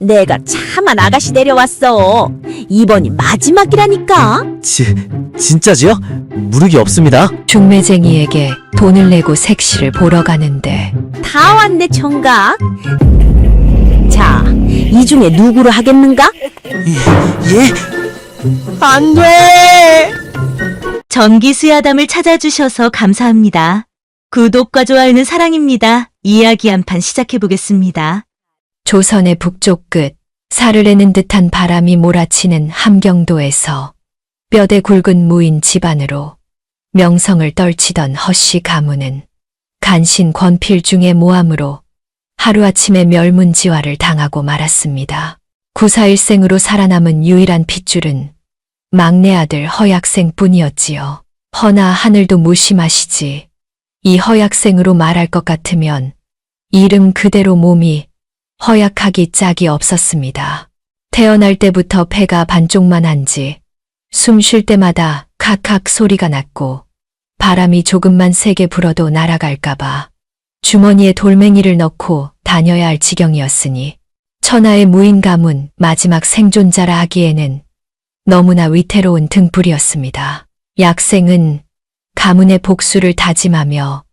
내가 참한 아가씨 데려왔어. 이번이 마지막이라니까. 진짜지요? 무르기 없습니다. 중매쟁이에게 돈을 내고 색시를 보러 가는데 다 왔네 청각. 자, 이 중에 누구로 하겠는가? 예? 안 돼! 전기수야담을 찾아주셔서 감사합니다. 구독과 좋아요는 사랑입니다. 이야기 한 판 시작해보겠습니다. 조선의 북쪽 끝 사르르는 듯한 바람이 몰아치는 함경도에서 뼈대 굵은 무인 집안으로 명성을 떨치던 허씨 가문은 간신 권필중의 모함으로 하루아침에 멸문지화를 당하고 말았습니다. 구사일생으로 살아남은 유일한 핏줄은 막내 아들 허약생뿐이었지요. 허나 하늘도 무심하시지. 이 허약생으로 말할 것 같으면 이름 그대로 몸이 허약하기 짝이 없었습니다. 태어날 때부터 폐가 반쪽만 한지 숨 쉴 때마다 칵칵 소리가 났고 바람이 조금만 세게 불어도 날아갈까봐 주머니에 돌멩이를 넣고 다녀야 할 지경이었으니 천하의 무인 가문 마지막 생존자라 하기에는 너무나 위태로운 등불이었습니다. 약생은 가문의 복수를 다짐하며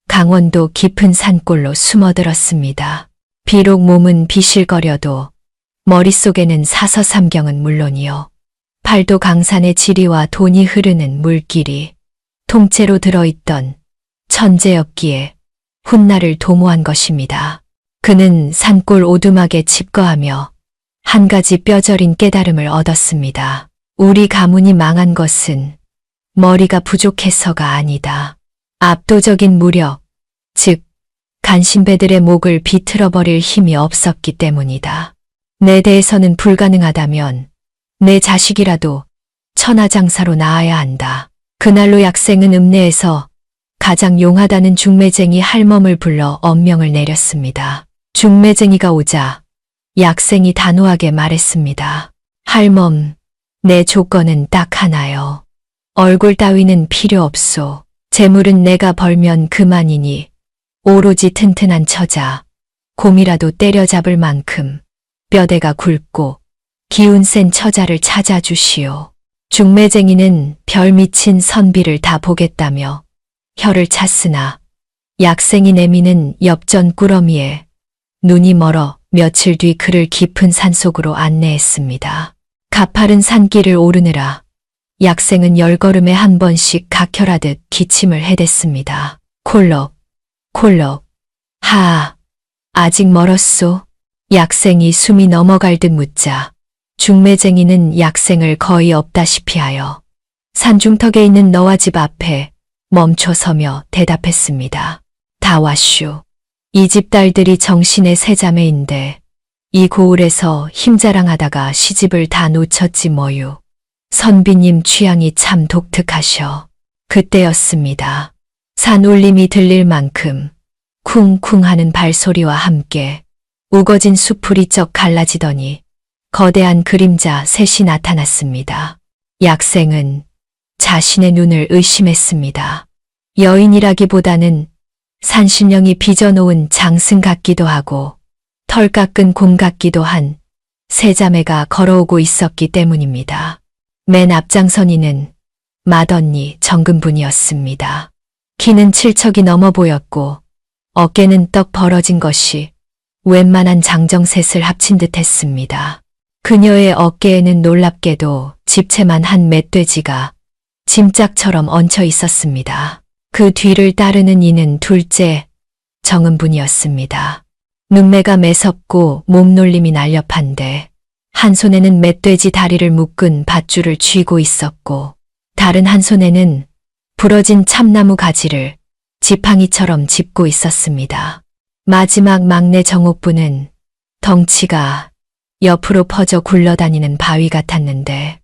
강원도 깊은 산골로 숨어들었습니다. 비록 몸은 비실거려도 머릿속에는 사서삼경은 물론이요. 팔도 강산의 지리와 돈이 흐르는 물길이 통째로 들어있던 천재였기에 훗날을 도모한 것입니다. 그는 산골 오두막에 집거하며 한 가지 뼈저린 깨달음을 얻었습니다. 우리 가문이 망한 것은 머리가 부족해서가 아니다. 압도적인 무력, 즉 간신배들의 목을 비틀어버릴 힘이 없었기 때문이다. 내 대해서는 불가능하다면 내 자식이라도 천하장사로 낳아야 한다. 그날로 약생은 읍내에서 가장 용하다는 중매쟁이 할멈을 불러 엄명을 내렸습니다. 중매쟁이가 오자 약생이 단호하게 말했습니다. 할멈, 내 조건은 딱 하나요. 얼굴 따위는 필요 없소. 재물은 내가 벌면 그만이니 오로지 튼튼한 처자, 곰이라도 때려잡을 만큼 뼈대가 굵고 기운 센 처자를 찾아주시오. 중매쟁이는 별 미친 선비를 다 보겠다며 혀를 찼으나 약생이 내미는 엽전 꾸러미에 눈이 멀어 며칠 뒤 그를 깊은 산속으로 안내했습니다. 가파른 산길을 오르느라 약생은 10걸음에 한 번씩 각혈하듯 기침을 해댔습니다. 콜록, 콜록, 하아, 아직 멀었소? 약생이 숨이 넘어갈 듯 묻자 중매쟁이는 약생을 거의 없다시피 하여 산중턱에 있는 너와 집 앞에 멈춰서며 대답했습니다. 다 왔슈. 이 집 딸들이 정신의 세 자매인데 이 고을에서 힘자랑하다가 시집을 다 놓쳤지 뭐유. 선비님 취향이 참 독특하셔. 그때였습니다. 산 울림이 들릴 만큼 쿵쿵 하는 발소리와 함께 우거진 숲풀이 쩍 갈라지더니 거대한 그림자 셋이 나타났습니다. 약생은 자신의 눈을 의심했습니다. 여인이라기보다는 산신령이 빚어놓은 장승 같기도 하고 털 깎은 곰 같기도 한 세 자매가 걸어오고 있었기 때문입니다. 맨 앞장선이는 맏언니 정금분이었습니다. 키는 7척이 넘어 보였고 어깨는 떡 벌어진 것이 웬만한 장정셋을 합친 듯 했습니다. 그녀의 어깨에는 놀랍게도 집채만 한 멧돼지가 짐짝처럼 얹혀 있었습니다. 그 뒤를 따르는 이는 둘째 정은분이었습니다. 눈매가 매섭고 몸놀림이 날렵한데 한 손에는 멧돼지 다리를 묶은 밧줄을 쥐고 있었고 다른 한 손에는 부러진 참나무 가지를 지팡이처럼 짚고 있었습니다. 마지막 막내 정옥부는 덩치가 옆으로 퍼져 굴러다니는 바위 같았는데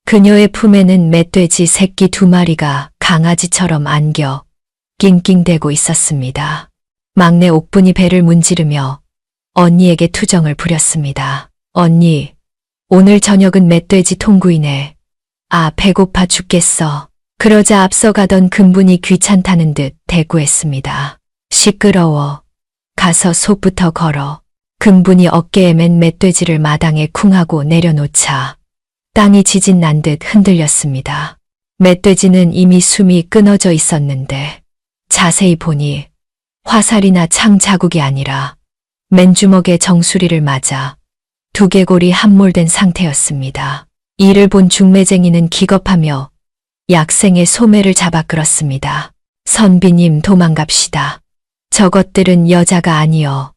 그녀의 품에는 멧돼지 새끼 2마리가 강아지처럼 안겨 낑낑대고 있었습니다. 막내 옥분이 배를 문지르며 언니에게 투정을 부렸습니다. 언니, 오늘 저녁은 멧돼지 통구이네. 아, 배고파 죽겠어. 그러자 앞서가던 금분이 귀찮다는 듯 대꾸했습니다. 시끄러워. 가서 속부터 걸어. 근분이 어깨에 맨 멧돼지를 마당에 쿵하고 내려놓자 땅이 지진 난 듯 흔들렸습니다. 멧돼지는 이미 숨이 끊어져 있었는데 자세히 보니 화살이나 창 자국이 아니라 맨주먹에 정수리를 맞아 두개골이 함몰된 상태였습니다. 이를 본 중매쟁이는 기겁하며 약생의 소매를 잡아 끌었습니다. 선비님 도망갑시다. 저것들은 여자가 아니여.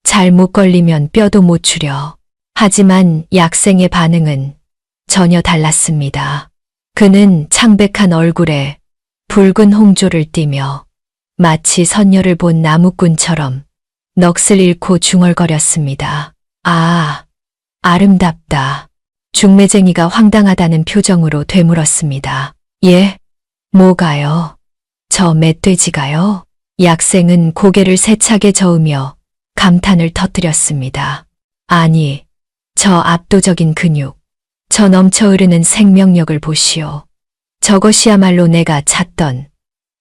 잘못 걸리면 뼈도 못 추려. 하지만 약생의 반응은 전혀 달랐습니다. 그는 창백한 얼굴에 붉은 홍조를 띠며 마치 선녀를 본 나무꾼처럼 넋을 잃고 중얼거렸습니다. 아, 아름답다. 중매쟁이가 황당하다는 표정으로 되물었습니다. 예? 뭐가요? 저 멧돼지가요? 약생은 고개를 세차게 저으며 감탄을 터뜨렸습니다. 아니, 저 압도적인 근육, 저 넘쳐 흐르는 생명력을 보시오. 저것이야말로 내가 찾던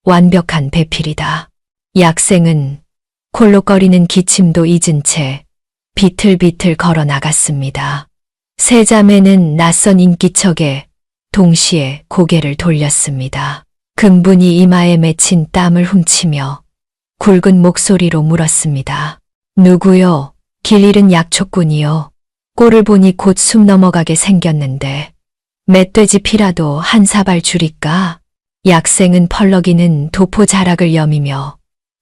완벽한 배필이다. 약생은 콜록거리는 기침도 잊은 채 비틀비틀 걸어 나갔습니다. 세 자매는 낯선 인기척에 동시에 고개를 돌렸습니다. 근분이 이마에 맺힌 땀을 훔치며 굵은 목소리로 물었습니다. 누구요? 길 잃은 약초꾼이요. 꼴을 보니 곧 숨 넘어가게 생겼는데 멧돼지 피라도 한 사발 줄일까? 약생은 펄럭이는 도포 자락을 여미며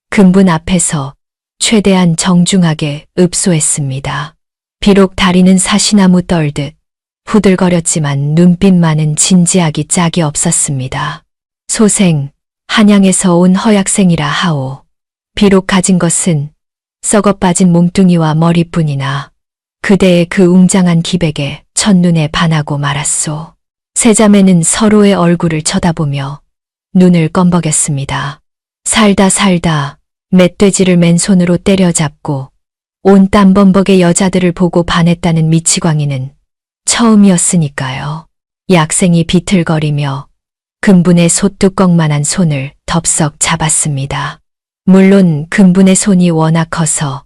근분 앞에서 최대한 정중하게 읍소했습니다. 비록 다리는 사시나무 떨듯 후들거렸지만 눈빛만은 진지하기 짝이 없었습니다. 소생, 한양에서 온 허약생이라 하오. 비록 가진 것은 썩어 빠진 몸뚱이와 머리뿐이나 그대의 그 웅장한 기백에 첫눈에 반하고 말았소. 세 자매는 서로의 얼굴을 쳐다보며 눈을 껌벅였습니다. 살다 멧돼지를 맨손으로 때려잡고 온 땀범벅의 여자들을 보고 반했다는 미치광이는 처음이었으니까요. 약생이 비틀거리며 근분의 솥뚜껑만한 손을 덥석 잡았습니다. 물론 근분의 손이 워낙 커서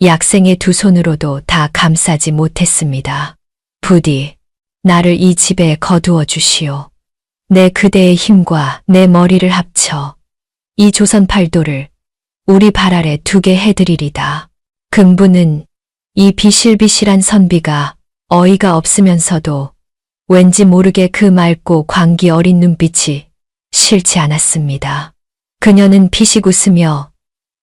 약생의 두 손으로도 다 감싸지 못했습니다. 부디 나를 이 집에 거두어 주시오. 내 그대의 힘과 내 머리를 합쳐 이 조선 팔도를 우리 발 아래 두게 해드리리다. 근분은 이 비실비실한 선비가 어이가 없으면서도 왠지 모르게 그 맑고 광기 어린 눈빛이 싫지 않았습니다. 그녀는 피식 웃으며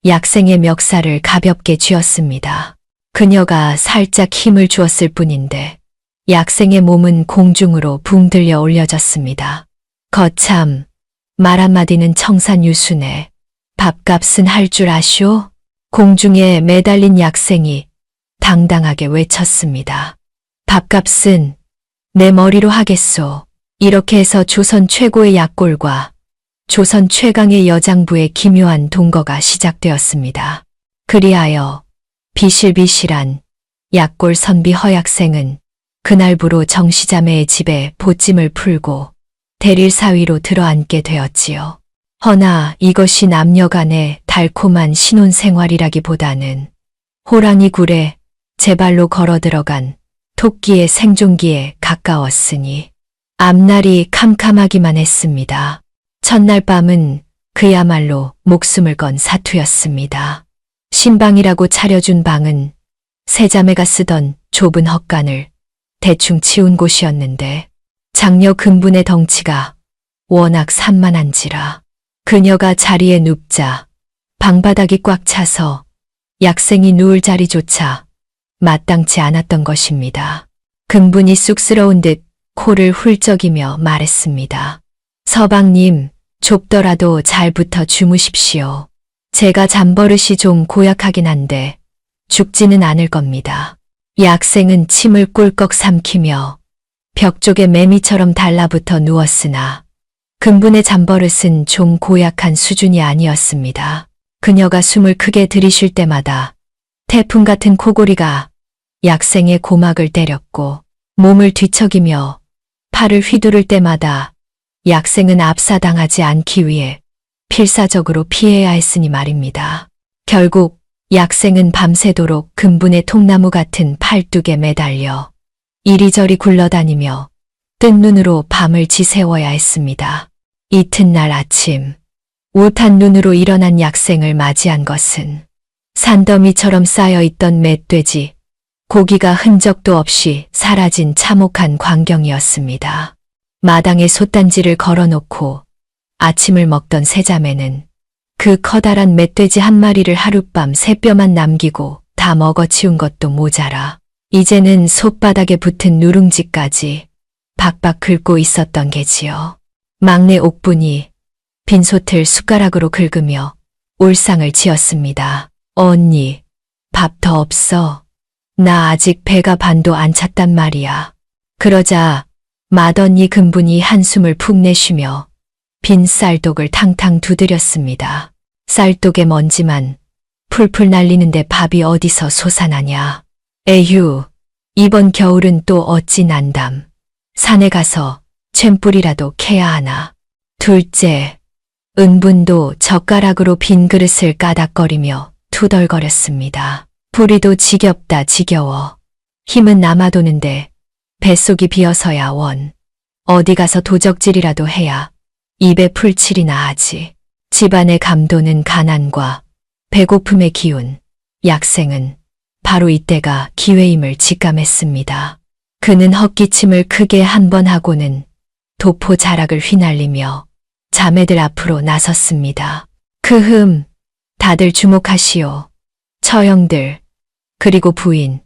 약생의 멱살을 가볍게 쥐었습니다. 그녀가 살짝 힘을 주었을 뿐인데 약생의 몸은 공중으로 붕 들려 올려졌습니다. 거참, 말 한마디는 청산유순에 밥값은 할 줄 아시오? 공중에 매달린 약생이 당당하게 외쳤습니다. 밥값은 내 머리로 하겠소. 이렇게 해서 조선 최고의 약골과 조선 최강의 여장부의 기묘한 동거가 시작되었습니다. 그리하여 비실비실한 약골 선비 허약생은 그날부로 정시자매의 집에 보찜을 풀고 대릴 사위로 들어앉게 되었지요. 허나 이것이 남녀간의 달콤한 신혼생활이라기보다는 호랑이 굴에 제 발로 걸어 들어간 토끼의 생존기에 가까웠으니 앞날이 캄캄하기만 했습니다. 첫날 밤은 그야말로 목숨을 건 사투였습니다. 신방이라고 차려준 방은 세자매가 쓰던 좁은 헛간을 대충 치운 곳이었는데 장녀 근분의 덩치가 워낙 산만한지라 그녀가 자리에 눕자 방바닥이 꽉 차서 약생이 누울 자리조차 마땅치 않았던 것입니다. 근분이 쑥스러운 듯 코를 훌쩍이며 말했습니다. 서방님, 좁더라도 잘 붙어 주무십시오. 제가 잠버릇이 좀 고약하긴 한데 죽지는 않을 겁니다. 약생은 침을 꿀꺽 삼키며 벽 쪽에 매미처럼 달라붙어 누웠으나 근분의 잠버릇은 좀 고약한 수준이 아니었습니다. 그녀가 숨을 크게 들이쉴 때마다 태풍 같은 코골이가 약생의 고막을 때렸고 몸을 뒤척이며 팔을 휘두를 때마다 약생은 압사당하지 않기 위해 필사적으로 피해야 했으니 말입니다. 결국 약생은 밤새도록 근분의 통나무 같은 팔뚝에 매달려 이리저리 굴러다니며 뜬 눈으로 밤을 지새워야 했습니다. 이튿날 아침, 우탄 눈으로 일어난 약생을 맞이한 것은 산더미처럼 쌓여있던 멧돼지, 고기가 흔적도 없이 사라진 참혹한 광경이었습니다. 마당에 솥단지를 걸어놓고 아침을 먹던 세자매는 그 커다란 멧돼지 한 마리를 하룻밤 새뼈만 남기고 다 먹어치운 것도 모자라 이제는 솥바닥에 붙은 누룽지까지 박박 긁고 있었던 게지요. 막내 옥분이 빈솥을 숟가락으로 긁으며 울상을 지었습니다. 언니, 밥 더 없어. 나 아직 배가 반도 안 찼단 말이야. 그러자 맏언니 근분이 한숨을 푹 내쉬며 빈 쌀독을 탕탕 두드렸습니다. 쌀독의 먼지만 풀풀 날리는데 밥이 어디서 솟아나냐. 에휴, 이번 겨울은 또 어찌 난담. 산에 가서 쇳불이라도 캐야 하나. 둘째, 은분도 젓가락으로 빈 그릇을 까닥거리며 투덜거렸습니다. 부리도 지겹다 지겨워. 힘은 남아도는데 뱃속이 비어서야 원. 어디 가서 도적질이라도 해야 입에 풀칠이나 하지. 집안의 감도는 가난과 배고픔의 기운. 약생은 바로 이때가 기회임을 직감했습니다. 그는 헛기침을 크게 한 번 하고는 도포 자락을 휘날리며 자매들 앞으로 나섰습니다. 크흠, 다들 주목하시오. 처형들, 그리고 부인,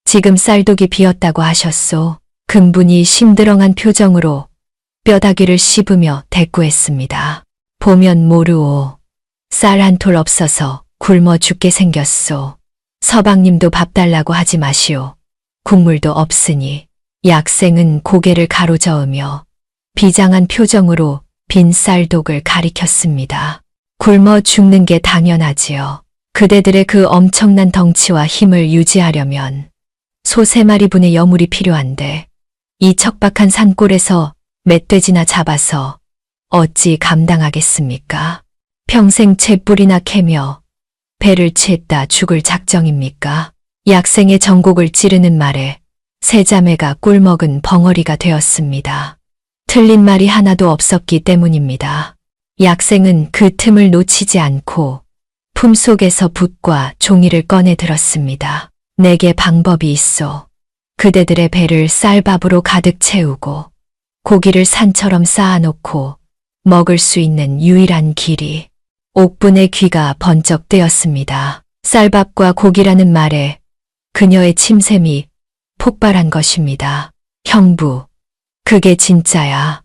지금 쌀독이 비었다고 하셨소. 근분이 심드렁한 표정으로 뼈다귀를 씹으며 대꾸했습니다. 보면 모르오. 쌀 한 톨 없어서 굶어 죽게 생겼소. 서방님도 밥 달라고 하지 마시오. 국물도 없으니. 약생은 고개를 가로저으며 비장한 표정으로 빈 쌀독을 가리켰습니다. 굶어 죽는 게 당연하지요. 그대들의 그 엄청난 덩치와 힘을 유지하려면 소 3마리 분의 여물이 필요한데 이 척박한 산골에서 멧돼지나 잡아서 어찌 감당하겠습니까? 평생 잿불이나 캐며 배를 채다 죽을 작정입니까? 약생의 전곡을 찌르는 말에 세자매가 꿀먹은 벙어리가 되었습니다. 틀린 말이 하나도 없었기 때문입니다. 약생은 그 틈을 놓치지 않고 품속에서 붓과 종이를 꺼내 들었습니다. 내게 방법이 있어. 그대들의 배를 쌀밥으로 가득 채우고 고기를 산처럼 쌓아놓고 먹을 수 있는 유일한 길이. 옥분의 귀가 번쩍 뜨였습니다. 쌀밥과 고기라는 말에 그녀의 침샘이 폭발한 것입니다. 형부, 그게 진짜야.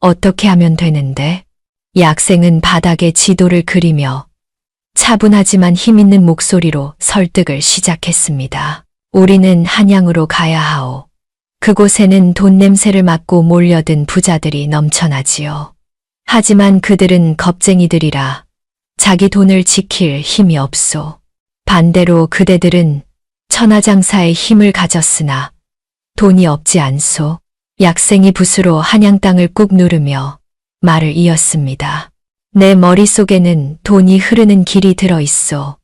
어떻게 하면 되는데? 약생은 바닥에 지도를 그리며 차분하지만 힘있는 목소리로 설득을 시작했습니다. 우리는 한양으로 가야 하오. 그곳에는 돈 냄새를 맡고 몰려든 부자들이 넘쳐나지요. 하지만 그들은 겁쟁이들이라 자기 돈을 지킬 힘이 없소. 반대로 그대들은 천하장사의 힘을 가졌으나 돈이 없지 않소. 약생이 붓으로 한양 땅을 꾹 누르며 말을 이었습니다. 내 머릿속에는 돈이 흐르는 길이 들어있소.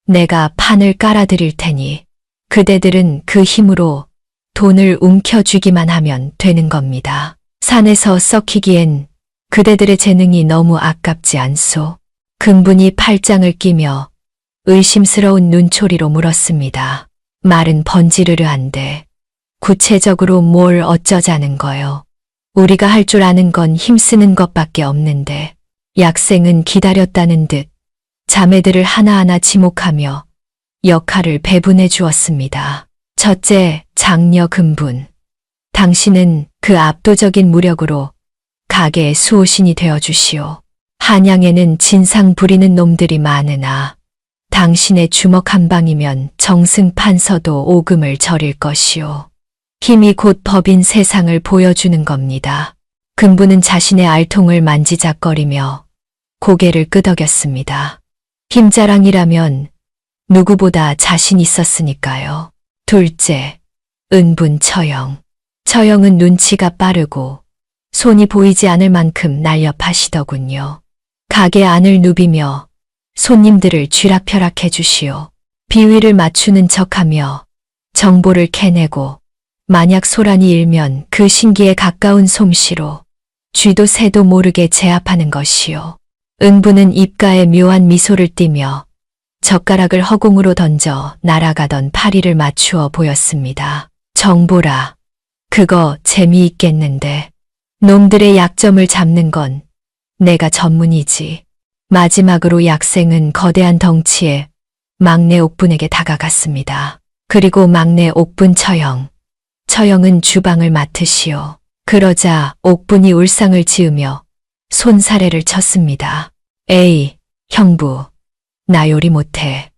내가 판을 깔아드릴 테니 그대들은 그 힘으로 돈을 움켜쥐기만 하면 되는 겁니다. 산에서 썩히기엔 그대들의 재능이 너무 아깝지 않소. 근분이 팔짱을 끼며 의심스러운 눈초리로 물었습니다. 말은 번지르르한데 구체적으로 뭘 어쩌자는 거요. 우리가 할 줄 아는 건 힘쓰는 것밖에 없는데. 약생은 기다렸다는 듯 자매들을 하나하나 지목하며 역할을 배분해 주었습니다. 첫째, 장녀 근분. 당신은 그 압도적인 무력으로 가게의 수호신이 되어 주시오. 한양에는 진상 부리는 놈들이 많으나 당신의 주먹 한 방이면 정승판서도 오금을 저릴 것이오. 힘이 곧 법인 세상을 보여주는 겁니다. 근분은 자신의 알통을 만지작거리며 고개를 끄덕였습니다. 힘자랑이라면 누구보다 자신 있었으니까요. 둘째, 은분 처형. 처형은 눈치가 빠르고 손이 보이지 않을 만큼 날렵하시더군요. 가게 안을 누비며 손님들을 쥐락펴락해 주시오. 비위를 맞추는 척하며 정보를 캐내고 만약 소란이 일면 그 신기에 가까운 솜씨로 쥐도 새도 모르게 제압하는 것이요. 은부는 입가에 묘한 미소를 띠며 젓가락을 허공으로 던져 날아가던 파리를 맞추어 보였습니다. 정보라. 그거 재미있겠는데. 놈들의 약점을 잡는 건 내가 전문이지. 마지막으로 약생은 거대한 덩치에 막내 옥분에게 다가갔습니다. 그리고 막내 옥분 처형. 처형은 주방을 맡으시오. 그러자 옥분이 울상을 지으며 손사래를 쳤습니다. 에이, 형부. 나 요리 못해.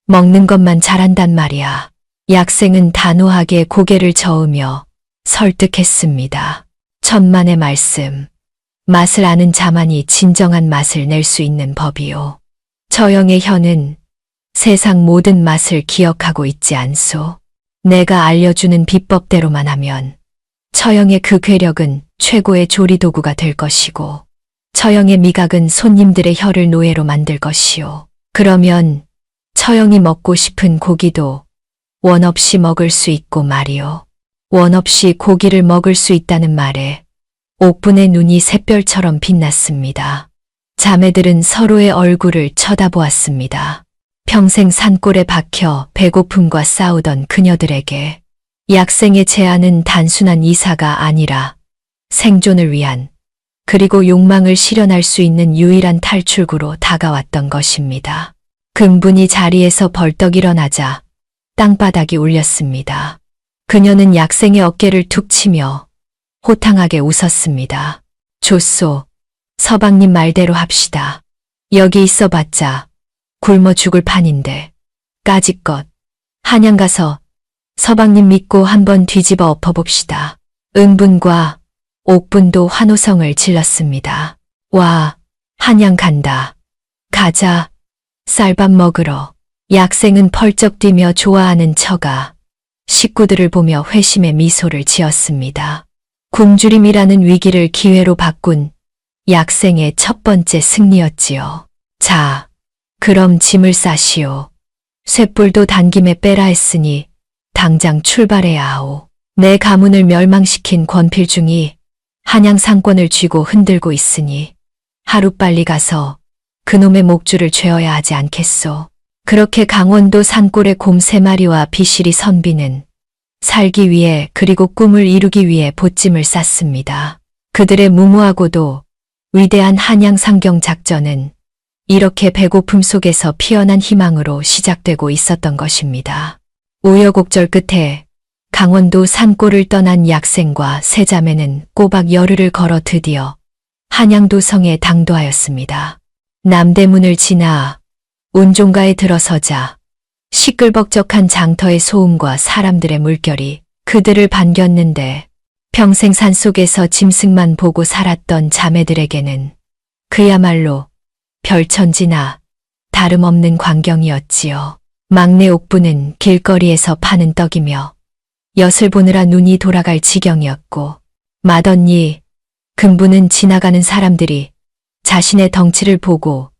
먹는 것만 잘한단 말이야. 약생은 단호하게 고개를 저으며 설득했습니다. 천만의 말씀. 맛을 아는 자만이 진정한 맛을 낼 수 있는 법이요. 처형의 혀는 세상 모든 맛을 기억하고 있지 않소. 내가 알려주는 비법대로만 하면 처형의 그 괴력은 최고의 조리도구가 될 것이고 처형의 미각은 손님들의 혀를 노예로 만들 것이요. 그러면 처형이 먹고 싶은 고기도 원 없이 먹을 수 있고 말이요. 원 없이 고기를 먹을 수 있다는 말에 옥분의 눈이 샛별처럼 빛났습니다. 자매들은 서로의 얼굴을 쳐다보았습니다. 평생 산골에 박혀 배고픔과 싸우던 그녀들에게 약생의 제안은 단순한 이사가 아니라 생존을 위한 그리고 욕망을 실현할 수 있는 유일한 탈출구로 다가왔던 것입니다. 금분이 자리에서 벌떡 일어나자 땅바닥이 울렸습니다. 그녀는 약생의 어깨를 툭 치며 호탕하게 웃었습니다. 좋소. 서방님 말대로 합시다. 여기 있어봤자 굶어 죽을 판인데 까짓것 한양 가서 서방님 믿고 한번 뒤집어 엎어봅시다. 은분과 옥분도 환호성을 질렀습니다. 와, 한양 간다. 가자. 쌀밥 먹으러. 약생은 펄쩍 뛰며 좋아하는 처가 식구들을 보며 회심의 미소를 지었습니다. 굶주림이라는 위기를 기회로 바꾼 약생의 첫 번째 승리였지요. 자, 그럼 짐을 싸시오. 쇳불도 단김에 빼라 했으니 당장 출발해야 하오. 내 가문을 멸망시킨 권필중이 한양 상권을 쥐고 흔들고 있으니 하루빨리 가서 그놈의 목줄을 죄어야 하지 않겠소. 그렇게 강원도 산골의 곰 3마리와 비실이 선비는 살기 위해 그리고 꿈을 이루기 위해 보찜을 쌌습니다. 그들의 무모하고도 위대한 한양 상경 작전은 이렇게 배고픔 속에서 피어난 희망으로 시작되고 있었던 것입니다. 우여곡절 끝에 강원도 산골을 떠난 약생과 세 자매는 꼬박 열흘을 걸어 드디어 한양도성에 당도하였습니다. 남대문을 지나 운종가에 들어서자 시끌벅적한 장터의 소음과 사람들의 물결이 그들을 반겼는데 평생 산속에서 짐승만 보고 살았던 자매들에게는 그야말로 별천지나 다름없는 광경이었지요. 막내 옥부는 길거리에서 파는 떡이며 엿을 보느라 눈이 돌아갈 지경이었고 맏언니 금부는 지나가는 사람들이 자신의 덩치를 보고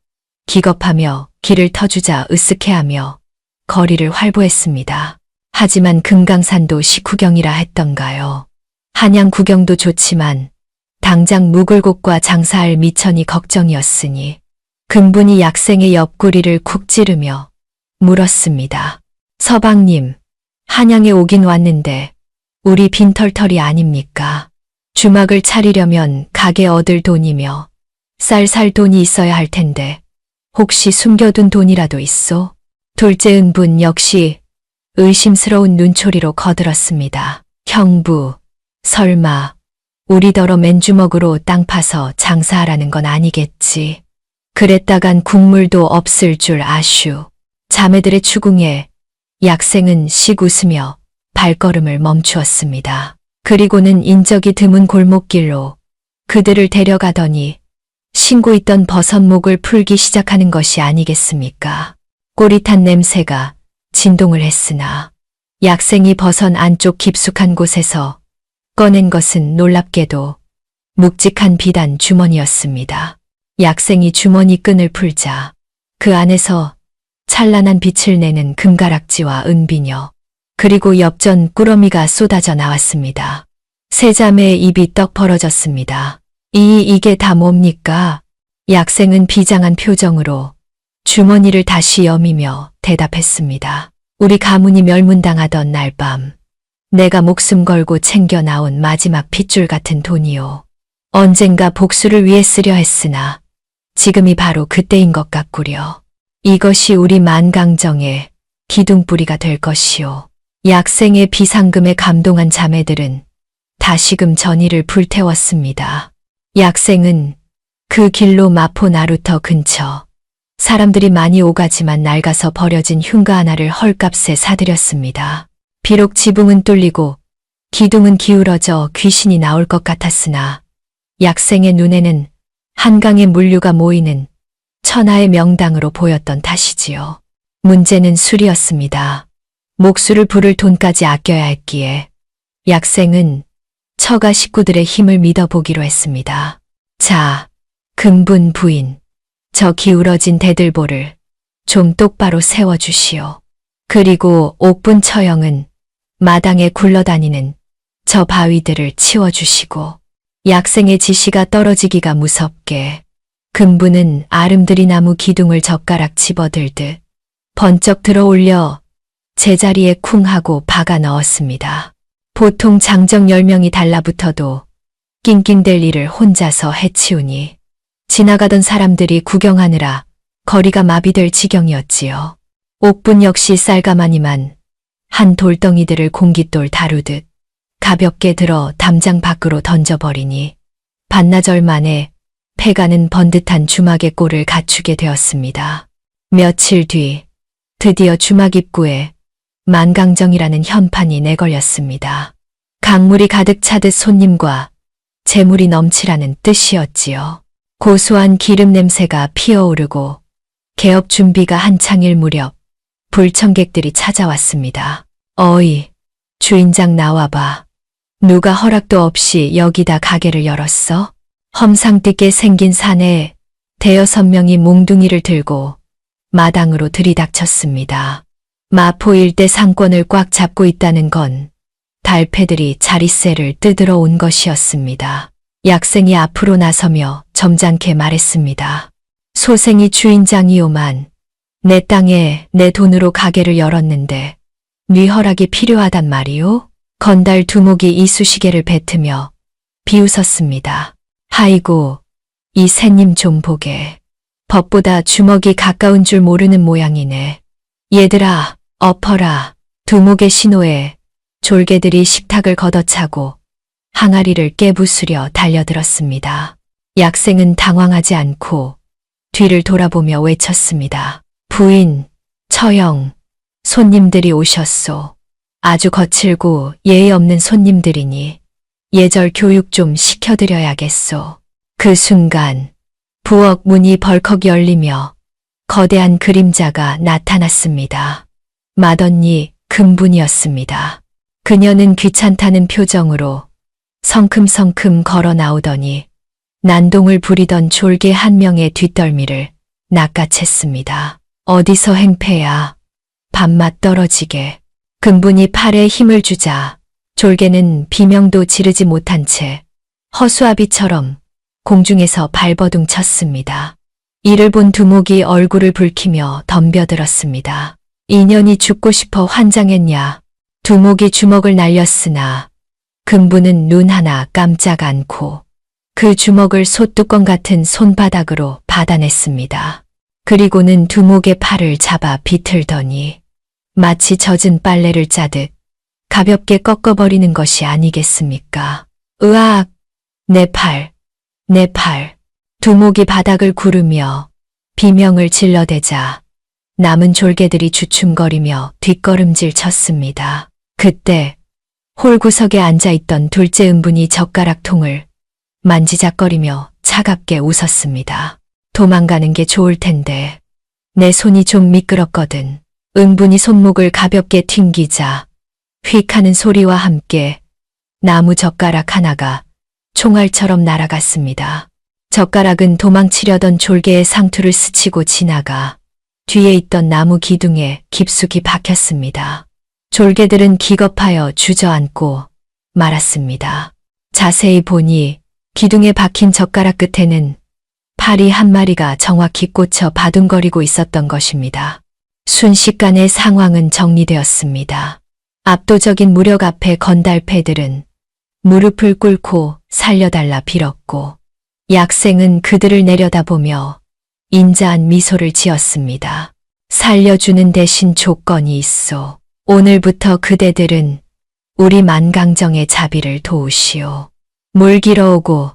기겁하며 길을 터주자 으쓱해하며 거리를 활보했습니다. 하지만 금강산도 식후경이라 했던가요. 한양 구경도 좋지만 당장 묵을 곳과 장사할 미천이 걱정이었으니 금분이 약생의 옆구리를 쿡 찌르며 물었습니다. 서방님, 한양에 오긴 왔는데 우리 빈털털이 아닙니까? 주막을 차리려면 가게 얻을 돈이며 쌀 살 돈이 있어야 할 텐데 혹시 숨겨둔 돈이라도 있소? 둘째 은분 역시 의심스러운 눈초리로 거들었습니다. 형부, 설마 우리더러 맨주먹으로 땅 파서 장사하라는 건 아니겠지. 그랬다간 국물도 없을 줄 아슈. 자매들의 추궁에 약생은 씩 웃으며 발걸음을 멈추었습니다. 그리고는 인적이 드문 골목길로 그들을 데려가더니 신고 있던 버섯목을 풀기 시작하는 것이 아니겠습니까? 꼬릿한 냄새가 진동을 했으나 약생이 버섯 안쪽 깊숙한 곳에서 꺼낸 것은 놀랍게도 묵직한 비단 주머니였습니다. 약생이 주머니 끈을 풀자 그 안에서 찬란한 빛을 내는 금가락지와 은비녀, 그리고 엽전 꾸러미가 쏟아져 나왔습니다. 세 자매의 입이 떡 벌어졌습니다. 이게 다 뭡니까? 약생은 비장한 표정으로 주머니를 다시 여미며 대답했습니다. 우리 가문이 멸문당하던 날 밤, 내가 목숨 걸고 챙겨 나온 마지막 핏줄 같은 돈이요. 언젠가 복수를 위해 쓰려 했으나 지금이 바로 그때인 것 같구려. 이것이 우리 만강정의 기둥뿌리가 될 것이요. 약생의 비상금에 감동한 자매들은 다시금 전의를 불태웠습니다. 약생은 그 길로 마포 나루터 근처 사람들이 많이 오가지만 낡아서 버려진 흉가 하나를 헐값에 사들였습니다. 비록 지붕은 뚫리고 기둥은 기울어져 귀신이 나올 것 같았으나 약생의 눈에는 한강의 물류가 모이는 천하의 명당으로 보였던 탓이지요. 문제는 술이었습니다. 목수를 부를 돈까지 아껴야 했기에 약생은 처가 식구들의 힘을 믿어보기로 했습니다. 자, 금분 부인, 저 기울어진 대들보를 좀 똑바로 세워주시오. 그리고 옥분 처형은 마당에 굴러다니는 저 바위들을 치워주시고, 약생의 지시가 떨어지기가 무섭게 금분은 아름드리 나무 기둥을 젓가락 집어들듯 번쩍 들어 올려 제자리에 쿵 하고 박아 넣었습니다. 보통 장정 10명이 달라붙어도 낑낑댈 일을 혼자서 해치우니 지나가던 사람들이 구경하느라 거리가 마비될 지경이었지요. 옥분 역시 쌀가마니만 한 돌덩이들을 공깃돌 다루듯 가볍게 들어 담장 밖으로 던져버리니 반나절 만에 폐가는 번듯한 주막의 꼴을 갖추게 되었습니다. 며칠 뒤 드디어 주막 입구에 만강정이라는 현판이 내걸렸습니다. 강물이 가득 차듯 손님과 재물이 넘치라는 뜻이었지요. 고소한 기름 냄새가 피어오르고 개업 준비가 한창일 무렵 불청객들이 찾아왔습니다. 어이, 주인장 나와봐. 누가 허락도 없이 여기다 가게를 열었어? 험상궂게 생긴 사내에 대여섯 명이 몽둥이를 들고 마당으로 들이닥쳤습니다. 마포 일대 상권을 꽉 잡고 있다는 건 달패들이 자릿세를 뜯으러 온 것이었습니다. 약생이 앞으로 나서며 점잖게 말했습니다. 소생이 주인장이오만 내 땅에 내 돈으로 가게를 열었는데 네 허락이 필요하단 말이오? 건달 두목이 이쑤시개를 뱉으며 비웃었습니다. 아이고, 이 새님 좀 보게. 법보다 주먹이 가까운 줄 모르는 모양이네. 얘들아, 엎어라. 두목의 신호에 졸개들이 식탁을 걷어차고 항아리를 깨부수려 달려들었습니다. 약생은 당황하지 않고 뒤를 돌아보며 외쳤습니다. 부인, 처형, 손님들이 오셨소. 아주 거칠고 예의 없는 손님들이니 예절 교육 좀 시켜드려야겠소. 그 순간 부엌 문이 벌컥 열리며 거대한 그림자가 나타났습니다. 맏언니 금분이었습니다. 그녀는 귀찮다는 표정으로 성큼성큼 걸어 나오더니 난동을 부리던 졸개 한 명의 뒷덜미를 낚아챘습니다. 어디서 행패야. 밥맛 떨어지게. 금분이 팔에 힘을 주자 졸개는 비명도 지르지 못한 채 허수아비처럼 공중에서 발버둥 쳤습니다. 이를 본 두목이 얼굴을 붉히며 덤벼들었습니다. 인연이 죽고 싶어 환장했냐. 두목이 주먹을 날렸으나 금분은 눈 하나 깜짝 않고 그 주먹을 솥뚜껑 같은 손바닥으로 받아냈습니다. 그리고는 두목의 팔을 잡아 비틀더니 마치 젖은 빨래를 짜듯 가볍게 꺾어버리는 것이 아니겠습니까? 으악! 내 팔, 내 팔. 두목이 바닥을 구르며 비명을 질러대자 남은 졸개들이 주춤거리며 뒷걸음질 쳤습니다. 그때 홀구석에 앉아있던 둘째 은분이 젓가락통을 만지작거리며 차갑게 웃었습니다. 도망가는 게 좋을 텐데 내 손이 좀 미끄럽거든. 은분이 손목을 가볍게 튕기자 휙 하는 소리와 함께 나무 젓가락 하나가 총알처럼 날아갔습니다. 젓가락은 도망치려던 졸개의 상투를 스치고 지나가 뒤에 있던 나무 기둥에 깊숙이 박혔습니다. 졸개들은 기겁하여 주저앉고 말았습니다. 자세히 보니 기둥에 박힌 젓가락 끝에는 파리 한 마리가 정확히 꽂혀 바둥거리고 있었던 것입니다. 순식간에 상황은 정리되었습니다. 압도적인 무력 앞에 건달패들은 무릎을 꿇고 살려달라 빌었고 약생은 그들을 내려다보며 인자한 미소를 지었습니다. 살려주는 대신 조건이 있소. 오늘부터 그대들은 우리 만강정의 자비를 도우시오. 물 길어오고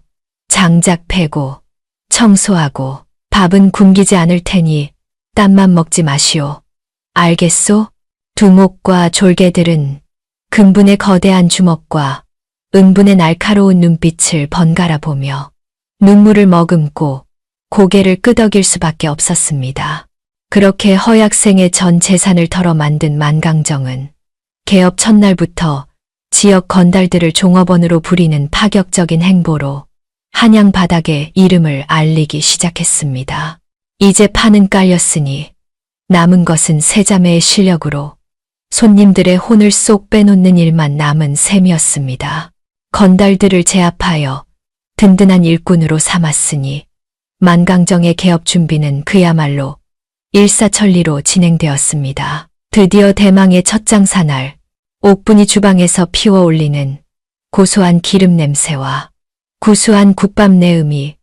장작 패고 청소하고 밥은 굶기지 않을 테니 땀만 먹지 마시오. 알겠소? 두목과 졸개들은 금분의 거대한 주먹과 은분의 날카로운 눈빛을 번갈아 보며 눈물을 머금고 고개를 끄덕일 수밖에 없었습니다. 그렇게 허약생의 전 재산을 털어 만든 만강정은 개업 첫날부터 지역 건달들을 종업원으로 부리는 파격적인 행보로 한양 바닥에 이름을 알리기 시작했습니다. 이제 판은 깔렸으니 남은 것은 세자매의 실력으로 손님들의 혼을 쏙 빼놓는 일만 남은 셈이었습니다. 건달들을 제압하여 든든한 일꾼으로 삼았으니 만강정의 개업 준비는 그야말로 일사천리로 진행되었습니다. 드디어 대망의 첫 장사날, 옥분이 주방에서 피워올리는 고소한 기름 냄새와 구수한 국밥 내음이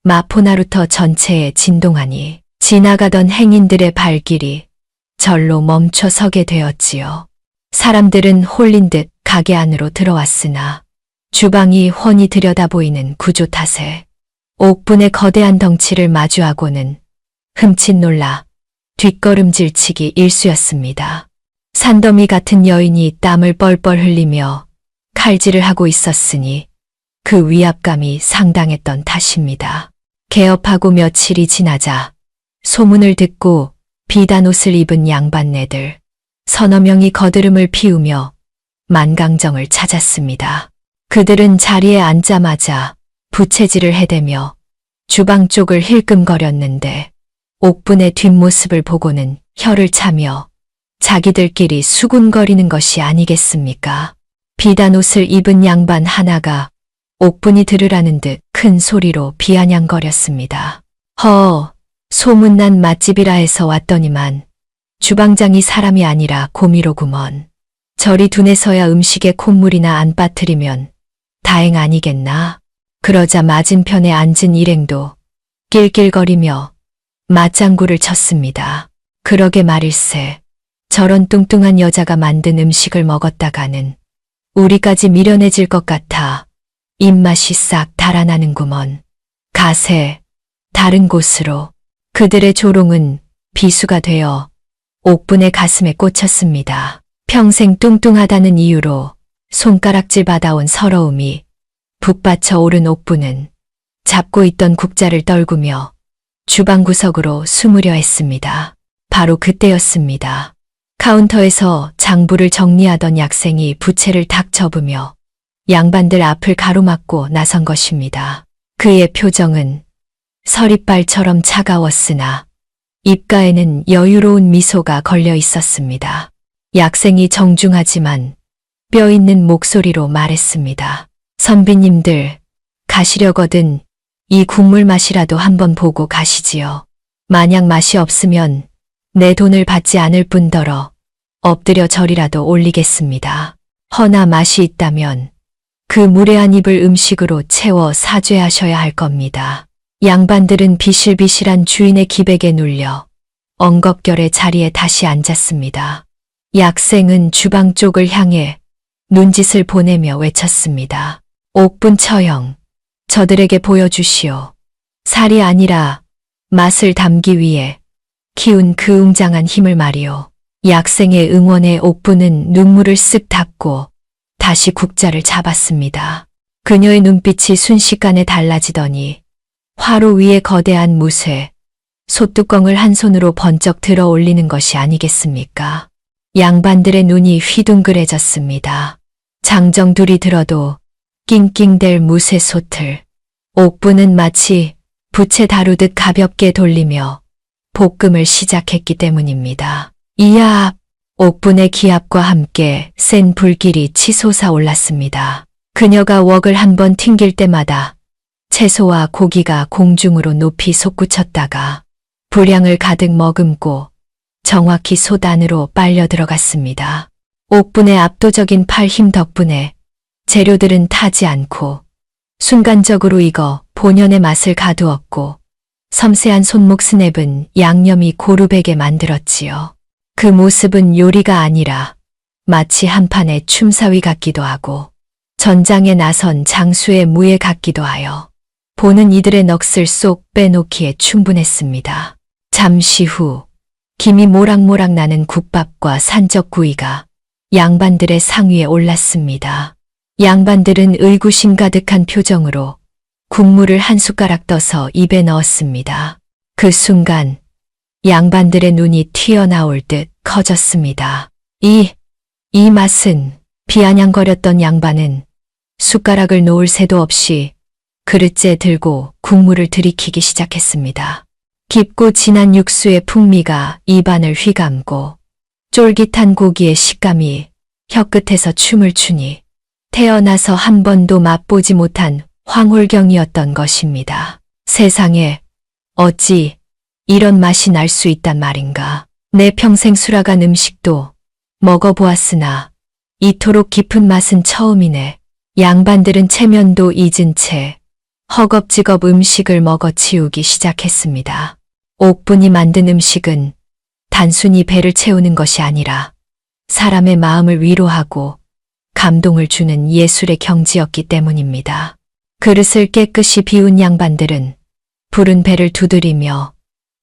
마포나루터 전체에 진동하니 지나가던 행인들의 발길이 절로 멈춰 서게 되었지요. 사람들은 홀린 듯 가게 안으로 들어왔으나 주방이 훤히 들여다보이는 구조 탓에 옥분의 거대한 덩치를 마주하고는 흠칫 놀라 뒷걸음질치기 일쑤였습니다. 산더미 같은 여인이 땀을 뻘뻘 흘리며 칼질을 하고 있었으니 그 위압감이 상당했던 탓입니다. 개업하고 며칠이 지나자 소문을 듣고 비단 옷을 입은 양반네들 서너 명이 거드름을 피우며 만강정을 찾았습니다. 그들은 자리에 앉자마자 부채질을 해대며 주방 쪽을 힐끔거렸는데 옥분의 뒷모습을 보고는 혀를 차며 자기들끼리 수군거리는 것이 아니겠습니까? 비단 옷을 입은 양반 하나가 옥분이 들으라는 듯 큰 소리로 비아냥거렸습니다. 소문난 맛집이라 해서 왔더니만 주방장이 사람이 아니라 고미로구먼. 저리 둔해서야 음식에 콧물이나 안 빠뜨리면 다행 아니겠나? 그러자 맞은편에 앉은 일행도 낄낄거리며 맞장구를 쳤습니다. 그러게 말일세. 저런 뚱뚱한 여자가 만든 음식을 먹었다가는 우리까지 미련해질 것 같아 입맛이 싹 달아나는구먼. 가세, 다른 곳으로. 그들의 조롱은 비수가 되어 옥분의 가슴에 꽂혔습니다. 평생 뚱뚱하다는 이유로 손가락질 받아온 서러움이 북받쳐 오른 옥분은 잡고 있던 국자를 떨구며 주방 구석으로 숨으려 했습니다. 바로 그때였습니다. 카운터에서 장부를 정리하던 약생이 부채를 탁 접으며 양반들 앞을 가로막고 나선 것입니다. 그의 표정은 서리빨처럼 차가웠으나 입가에는 여유로운 미소가 걸려 있었습니다. 약생이 정중하지만 뼈 있는 목소리로 말했습니다. 선비님들, 가시려거든 이 국물 맛이라도 한번 보고 가시지요. 만약 맛이 없으면 내 돈을 받지 않을 뿐더러 엎드려 절이라도 올리겠습니다. 허나 맛이 있다면 그 무례한 입을 음식으로 채워 사죄하셔야 할 겁니다. 양반들은 비실비실한 주인의 기백에 눌려 엉겁결에 자리에 다시 앉았습니다. 약생은 주방 쪽을 향해 눈짓을 보내며 외쳤습니다. 옥분 처형, 저들에게 보여주시오. 살이 아니라 맛을 담기 위해 키운 그 웅장한 힘을 말이오. 약생의 응원에 옥분은 눈물을 쓱 닦고 다시 국자를 잡았습니다. 그녀의 눈빛이 순식간에 달라지더니 화로 위에 거대한 무쇠, 솥뚜껑을 한 손으로 번쩍 들어 올리는 것이 아니겠습니까? 양반들의 눈이 휘둥그레졌습니다. 장정둘이 들어도 낑낑댈 무쇠 솥을 옥분은 마치 부채 다루듯 가볍게 돌리며 볶음을 시작했기 때문입니다. 이야! 옥분의 기압과 함께 센 불길이 치솟아 올랐습니다. 그녀가 웍을 한번 튕길 때마다 채소와 고기가 공중으로 높이 솟구쳤다가 분량을 가득 머금고 정확히 솥 안으로 빨려 들어갔습니다. 옥분의 압도적인 팔 힘 덕분에 재료들은 타지 않고 순간적으로 익어 본연의 맛을 가두었고 섬세한 손목 스냅은 양념이 고루베게 만들었지요. 그 모습은 요리가 아니라 마치 한 판의 춤사위 같기도 하고 전장에 나선 장수의 무예 같기도 하여 보는 이들의 넋을 쏙 빼놓기에 충분했습니다. 잠시 후 김이 모락모락 나는 국밥과 산적구이가 양반들의 상위에 올랐습니다. 양반들은 의구심 가득한 표정으로 국물을 한 숟가락 떠서 입에 넣었습니다. 그 순간 양반들의 눈이 튀어나올 듯 커졌습니다. 이 맛은 비아냥거렸던 양반은 숟가락을 놓을 새도 없이 그릇째 들고 국물을 들이키기 시작했습니다. 깊고 진한 육수의 풍미가 입안을 휘감고 쫄깃한 고기의 식감이 혀끝에서 춤을 추니 태어나서 한 번도 맛보지 못한 황홀경이었던 것입니다. 세상에 어찌 이런 맛이 날 수 있단 말인가. 내 평생 수라간 음식도 먹어보았으나 이토록 깊은 맛은 처음이네. 양반들은 체면도 잊은 채 허겁지겁 음식을 먹어 치우기 시작했습니다. 옥분이 만든 음식은 단순히 배를 채우는 것이 아니라 사람의 마음을 위로하고 감동을 주는 예술의 경지였기 때문입니다. 그릇을 깨끗이 비운 양반들은 부른 배를 두드리며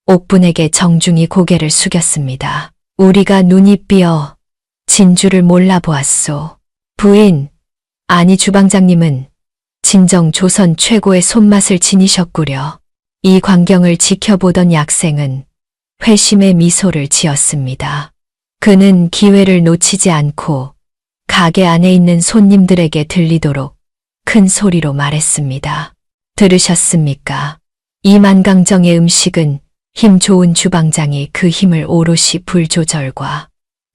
옥분에게 정중히 고개를 숙였습니다. 우리가 눈이 삐어 진주를 몰라보았소. 부인, 아니 주방장님은 진정 조선 최고의 손맛을 지니셨구려. 이 광경을 지켜보던 약생은 회심의 미소를 지었습니다. 그는 기회를 놓치지 않고 가게 안에 있는 손님들에게 들리도록 큰 소리로 말했습니다. 들으셨습니까? 이 만강정의 음식은 힘 좋은 주방장이 그 힘을 오롯이 불 조절과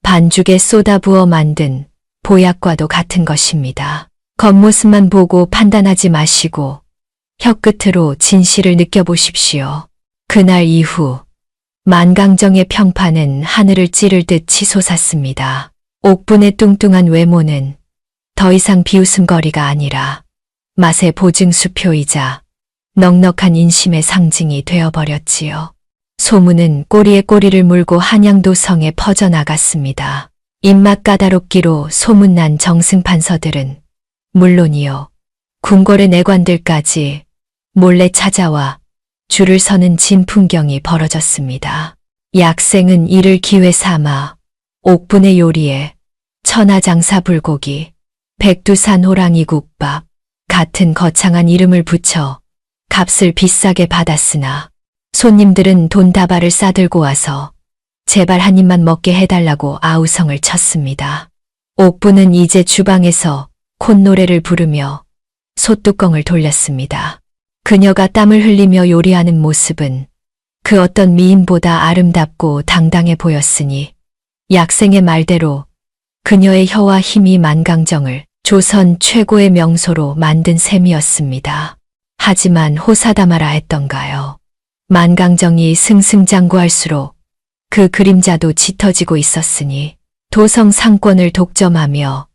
반죽에 쏟아부어 만든 보약과도 같은 것입니다. 겉모습만 보고 판단하지 마시고 혀끝으로 진실을 느껴보십시오. 그날 이후 만강정의 평판은 하늘을 찌를 듯 치솟았습니다. 옥분의 뚱뚱한 외모는 더 이상 비웃음거리가 아니라 맛의 보증수표이자 넉넉한 인심의 상징이 되어버렸지요. 소문은 꼬리에 꼬리를 물고 한양도성에 퍼져나갔습니다. 입맛 까다롭기로 소문난 정승판서들은 물론이요, 궁궐의 내관들까지 몰래 찾아와 줄을 서는 진풍경이 벌어졌습니다. 약생은 이를 기회 삼아 옥분의 요리에 천하장사 불고기, 백두산 호랑이 국밥 같은 거창한 이름을 붙여 값을 비싸게 받았으나 손님들은 돈다발을 싸들고 와서 제발 한 입만 먹게 해달라고 아우성을 쳤습니다. 옥분은 이제 주방에서 콧노래를 부르며 솥뚜껑을 돌렸습니다. 그녀가 땀을 흘리며 요리하는 모습은 그 어떤 미인보다 아름답고 당당해 보였으니 약생의 말대로 그녀의 혀와 힘이 만강정을 조선 최고의 명소로 만든 셈이었습니다. 하지만 호사다마라 했던가요? 만강정이 승승장구할수록 그 그림자도 짙어지고 있었으니 도성 상권을 독점하며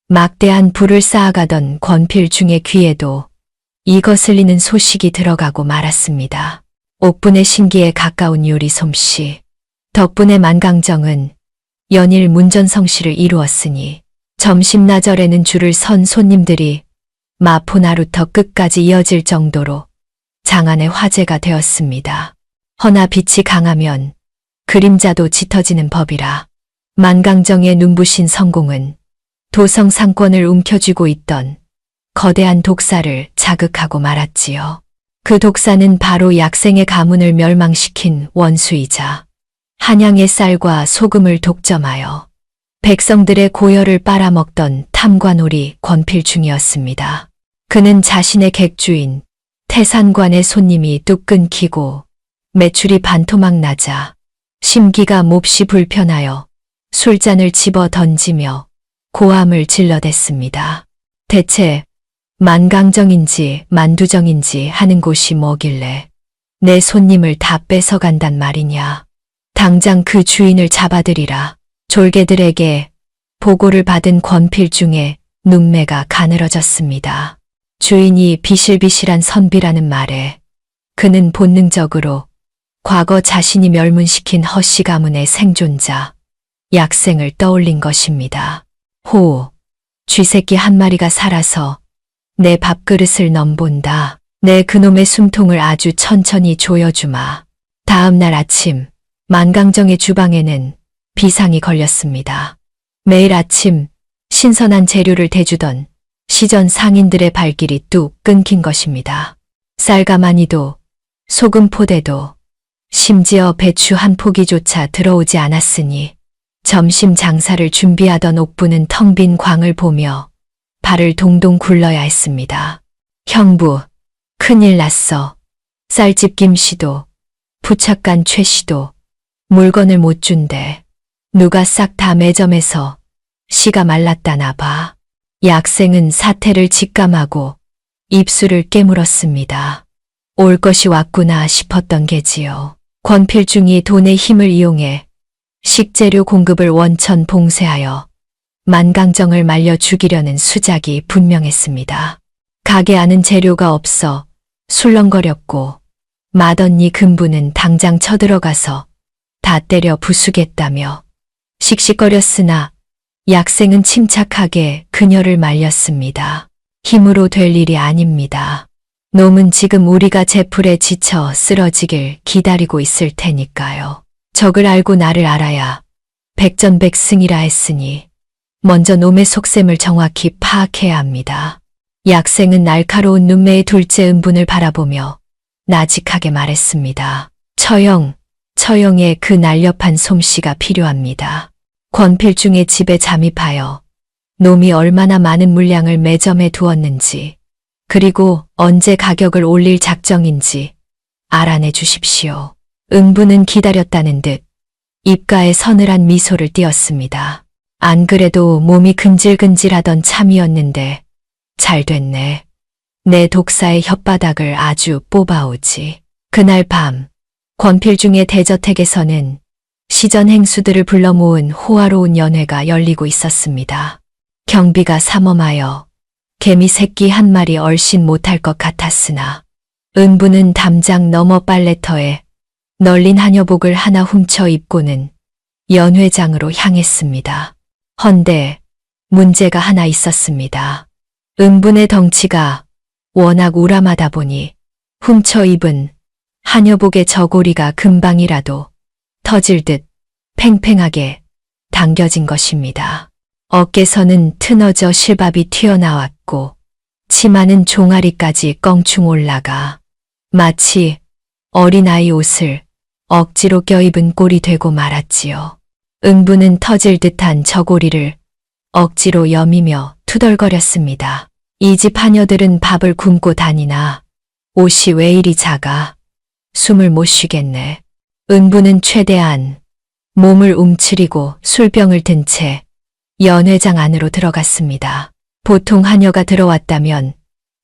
막대한 부를 쌓아가던 권필중의 귀에도 이 거슬리는 소식이 들어가고 말았습니다. 옥분의 신기에 가까운 요리 솜씨 덕분에 만강정은 연일 문전성시를 이루었으니 점심나절에는 줄을 선 손님들이 마포나루터 끝까지 이어질 정도로 장안의 화제가 되었습니다. 허나 빛이 강하면 그림자도 짙어지는 법이라 만강정의 눈부신 성공은 도성 상권을 움켜쥐고 있던 거대한 독사를 자극하고 말았지요. 그 독사는 바로 약생의 가문을 멸망시킨 원수이자 한양의 쌀과 소금을 독점하여 백성들의 고열을 빨아먹던 탐관오리 권필중이었습니다. 그는 자신의 객주인 태산관의 손님이 뚝 끊기고 매출이 반토막 나자 심기가 몹시 불편하여 술잔을 집어 던지며 고함을 질러댔습니다. 대체 만강정인지 만두정인지 하는 곳이 뭐길래 내 손님을 다 뺏어간단 말이냐. 당장 그 주인을 잡아들이라. 졸개들에게 보고를 받은 권필중의 눈매가 가늘어졌습니다. 주인이 비실비실한 선비라는 말에 그는 본능적으로 과거 자신이 멸문시킨 허씨 가문의 생존자 약생을 떠올린 것입니다. 호, 쥐새끼 한 마리가 살아서 내 밥그릇을 넘본다. 내 그놈의 숨통을 아주 천천히 조여주마. 다음 날 아침 만강정의 주방에는 비상이 걸렸습니다. 매일 아침 신선한 재료를 대주던 시전 상인들의 발길이 뚝 끊긴 것입니다. 쌀가마니도 소금 포대도 심지어 배추 한 포기조차 들어오지 않았으니 점심 장사를 준비하던 옥부는 텅 빈 광을 보며 발을 동동 굴러야 했습니다. 형부, 큰일 났어. 쌀집 김씨도 부착간 최씨도 물건을 못 준대. 누가 싹 다 매점에서 씨가 말랐다나 봐. 약생은 사태를 직감하고 입술을 깨물었습니다. 올 것이 왔구나 싶었던 게지요. 권필중이 돈의 힘을 이용해 식재료 공급을 원천 봉쇄하여 만강정을 말려 죽이려는 수작이 분명했습니다. 가게 안은 재료가 없어 술렁거렸고 맏언니 금부는 당장 쳐들어가서 다 때려 부수겠다며 씩씩거렸으나 약생은 침착하게 그녀를 말렸습니다. 힘으로 될 일이 아닙니다. 놈은 지금 우리가 제풀에 지쳐 쓰러지길 기다리고 있을 테니까요. 적을 알고 나를 알아야 백전백승이라 했으니 먼저 놈의 속셈을 정확히 파악해야 합니다. 약생은 날카로운 눈매의 둘째 은분을 바라보며 나직하게 말했습니다. 처형의 그 날렵한 솜씨가 필요합니다. 권필중의 집에 잠입하여 놈이 얼마나 많은 물량을 매점에 두었는지 그리고 언제 가격을 올릴 작정인지 알아내 주십시오. 은부는 기다렸다는 듯 입가에 서늘한 미소를 띄었습니다. 안 그래도 몸이 근질근질하던 참이었는데 잘 됐네. 내 독사의 혓바닥을 아주 뽑아오지. 그날 밤 권필중의 대저택에서는 시전 행수들을 불러 모은 호화로운 연회가 열리고 있었습니다. 경비가 삼엄하여 개미 새끼 한 마리 얼씬 못할 것 같았으나 은부는 담장 너머 빨래터에 널린 한여복을 하나 훔쳐 입고는 연회장으로 향했습니다. 헌데 문제가 하나 있었습니다. 은분의 덩치가 워낙 우람하다 보니 훔쳐 입은 한여복의 저고리가 금방이라도 터질 듯 팽팽하게 당겨진 것입니다. 어깨선은 트너져 실밥이 튀어나왔고 치마는 종아리까지 껑충 올라가 마치 어린아이 옷을 억지로 껴입은 꼴이 되고 말았지요. 은부는 터질 듯한 저고리를 억지로 여미며 투덜거렸습니다. 이 집 하녀들은 밥을 굶고 다니나 옷이 왜 이리 작아 숨을 못 쉬겠네. 은부는 최대한 몸을 움츠리고 술병을 든 채 연회장 안으로 들어갔습니다. 보통 하녀가 들어왔다면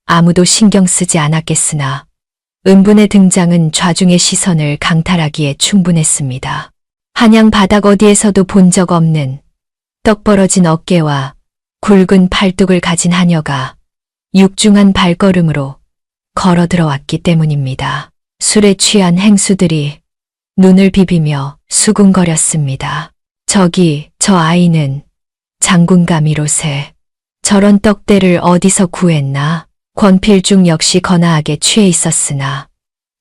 아무도 신경 쓰지 않았겠으나 은분의 등장은 좌중의 시선을 강탈하기에 충분했습니다. 한양 바닥 어디에서도 본 적 없는 떡 벌어진 어깨와 굵은 팔뚝을 가진 하녀가 육중한 발걸음으로 걸어 들어왔기 때문입니다. 술에 취한 행수들이 눈을 비비며 수군거렸습니다. 저기 저 아이는 장군감이로세. 저런 떡대를 어디서 구했나? 권필중 역시 거나하게 취해 있었으나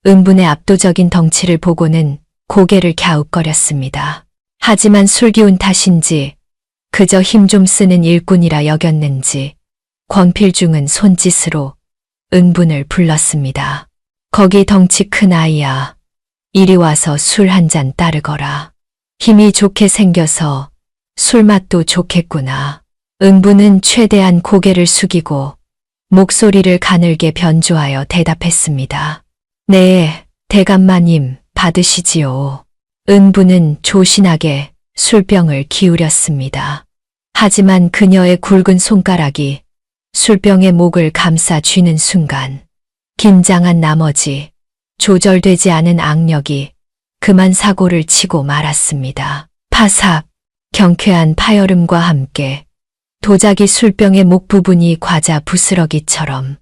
은분의 압도적인 덩치를 보고는 고개를 갸웃거렸습니다. 하지만 술기운 탓인지 그저 힘 좀 쓰는 일꾼이라 여겼는지 권필중은 손짓으로 은분을 불렀습니다. 거기 덩치 큰 아이야. 이리 와서 술 한 잔 따르거라. 힘이 좋게 생겨서 술맛도 좋겠구나. 은부는 최대한 고개를 숙이고 목소리를 가늘게 변조하여 대답했습니다. 네, 대감마님, 받으시지요. 은부는 조신하게 술병을 기울였습니다. 하지만 그녀의 굵은 손가락이 술병의 목을 감싸 쥐는 순간 긴장한 나머지 조절되지 않은 악력이 그만 사고를 치고 말았습니다. 파삭, 경쾌한 파열음과 함께 도자기 술병의 목 부분이 과자 부스러기처럼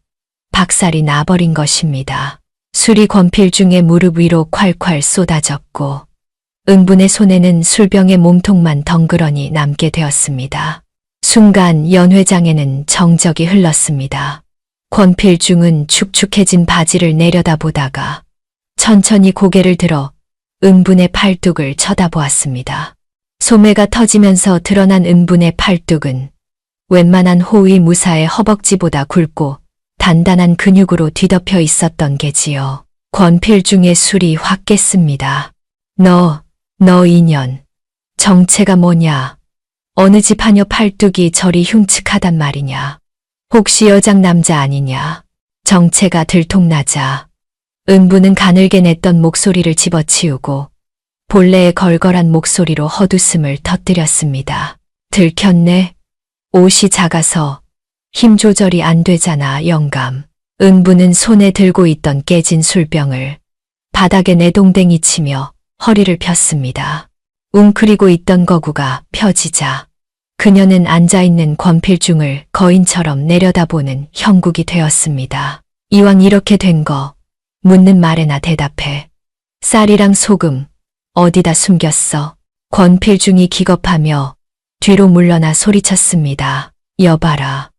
박살이 나버린 것입니다. 술이 권필중의 무릎 위로 콸콸 쏟아졌고 은분의 손에는 술병의 몸통만 덩그러니 남게 되었습니다. 순간 연 회장에는 정적이 흘렀습니다. 권필중은 축축해진 바지를 내려다보다가 천천히 고개를 들어 은분의 팔뚝을 쳐다보았습니다. 소매가 터지면서 드러난 은분의 팔뚝은 웬만한 호위 무사의 허벅지보다 굵고 단단한 근육으로 뒤덮여 있었던 게지요. 권필중의 술이 확 깼습니다. 너 인연, 정체가 뭐냐? 어느 집 하녀 팔뚝이 저리 흉측하단 말이냐? 혹시 여장 남자 아니냐? 정체가 들통나자 은부는 가늘게 냈던 목소리를 집어치우고 본래의 걸걸한 목소리로 헛웃음을 터뜨렸습니다. 들켰네? 옷이 작아서 힘 조절이 안 되잖아, 영감. 은부는 손에 들고 있던 깨진 술병을 바닥에 내동댕이 치며 허리를 폈습니다. 웅크리고 있던 거구가 펴지자 그녀는 앉아있는 권필중을 거인처럼 내려다보는 형국이 되었습니다. 이왕 이렇게 된 거 묻는 말에나 대답해. 쌀이랑 소금 어디다 숨겼어? 권필중이 기겁하며 뒤로 물러나 소리쳤습니다. 여봐라.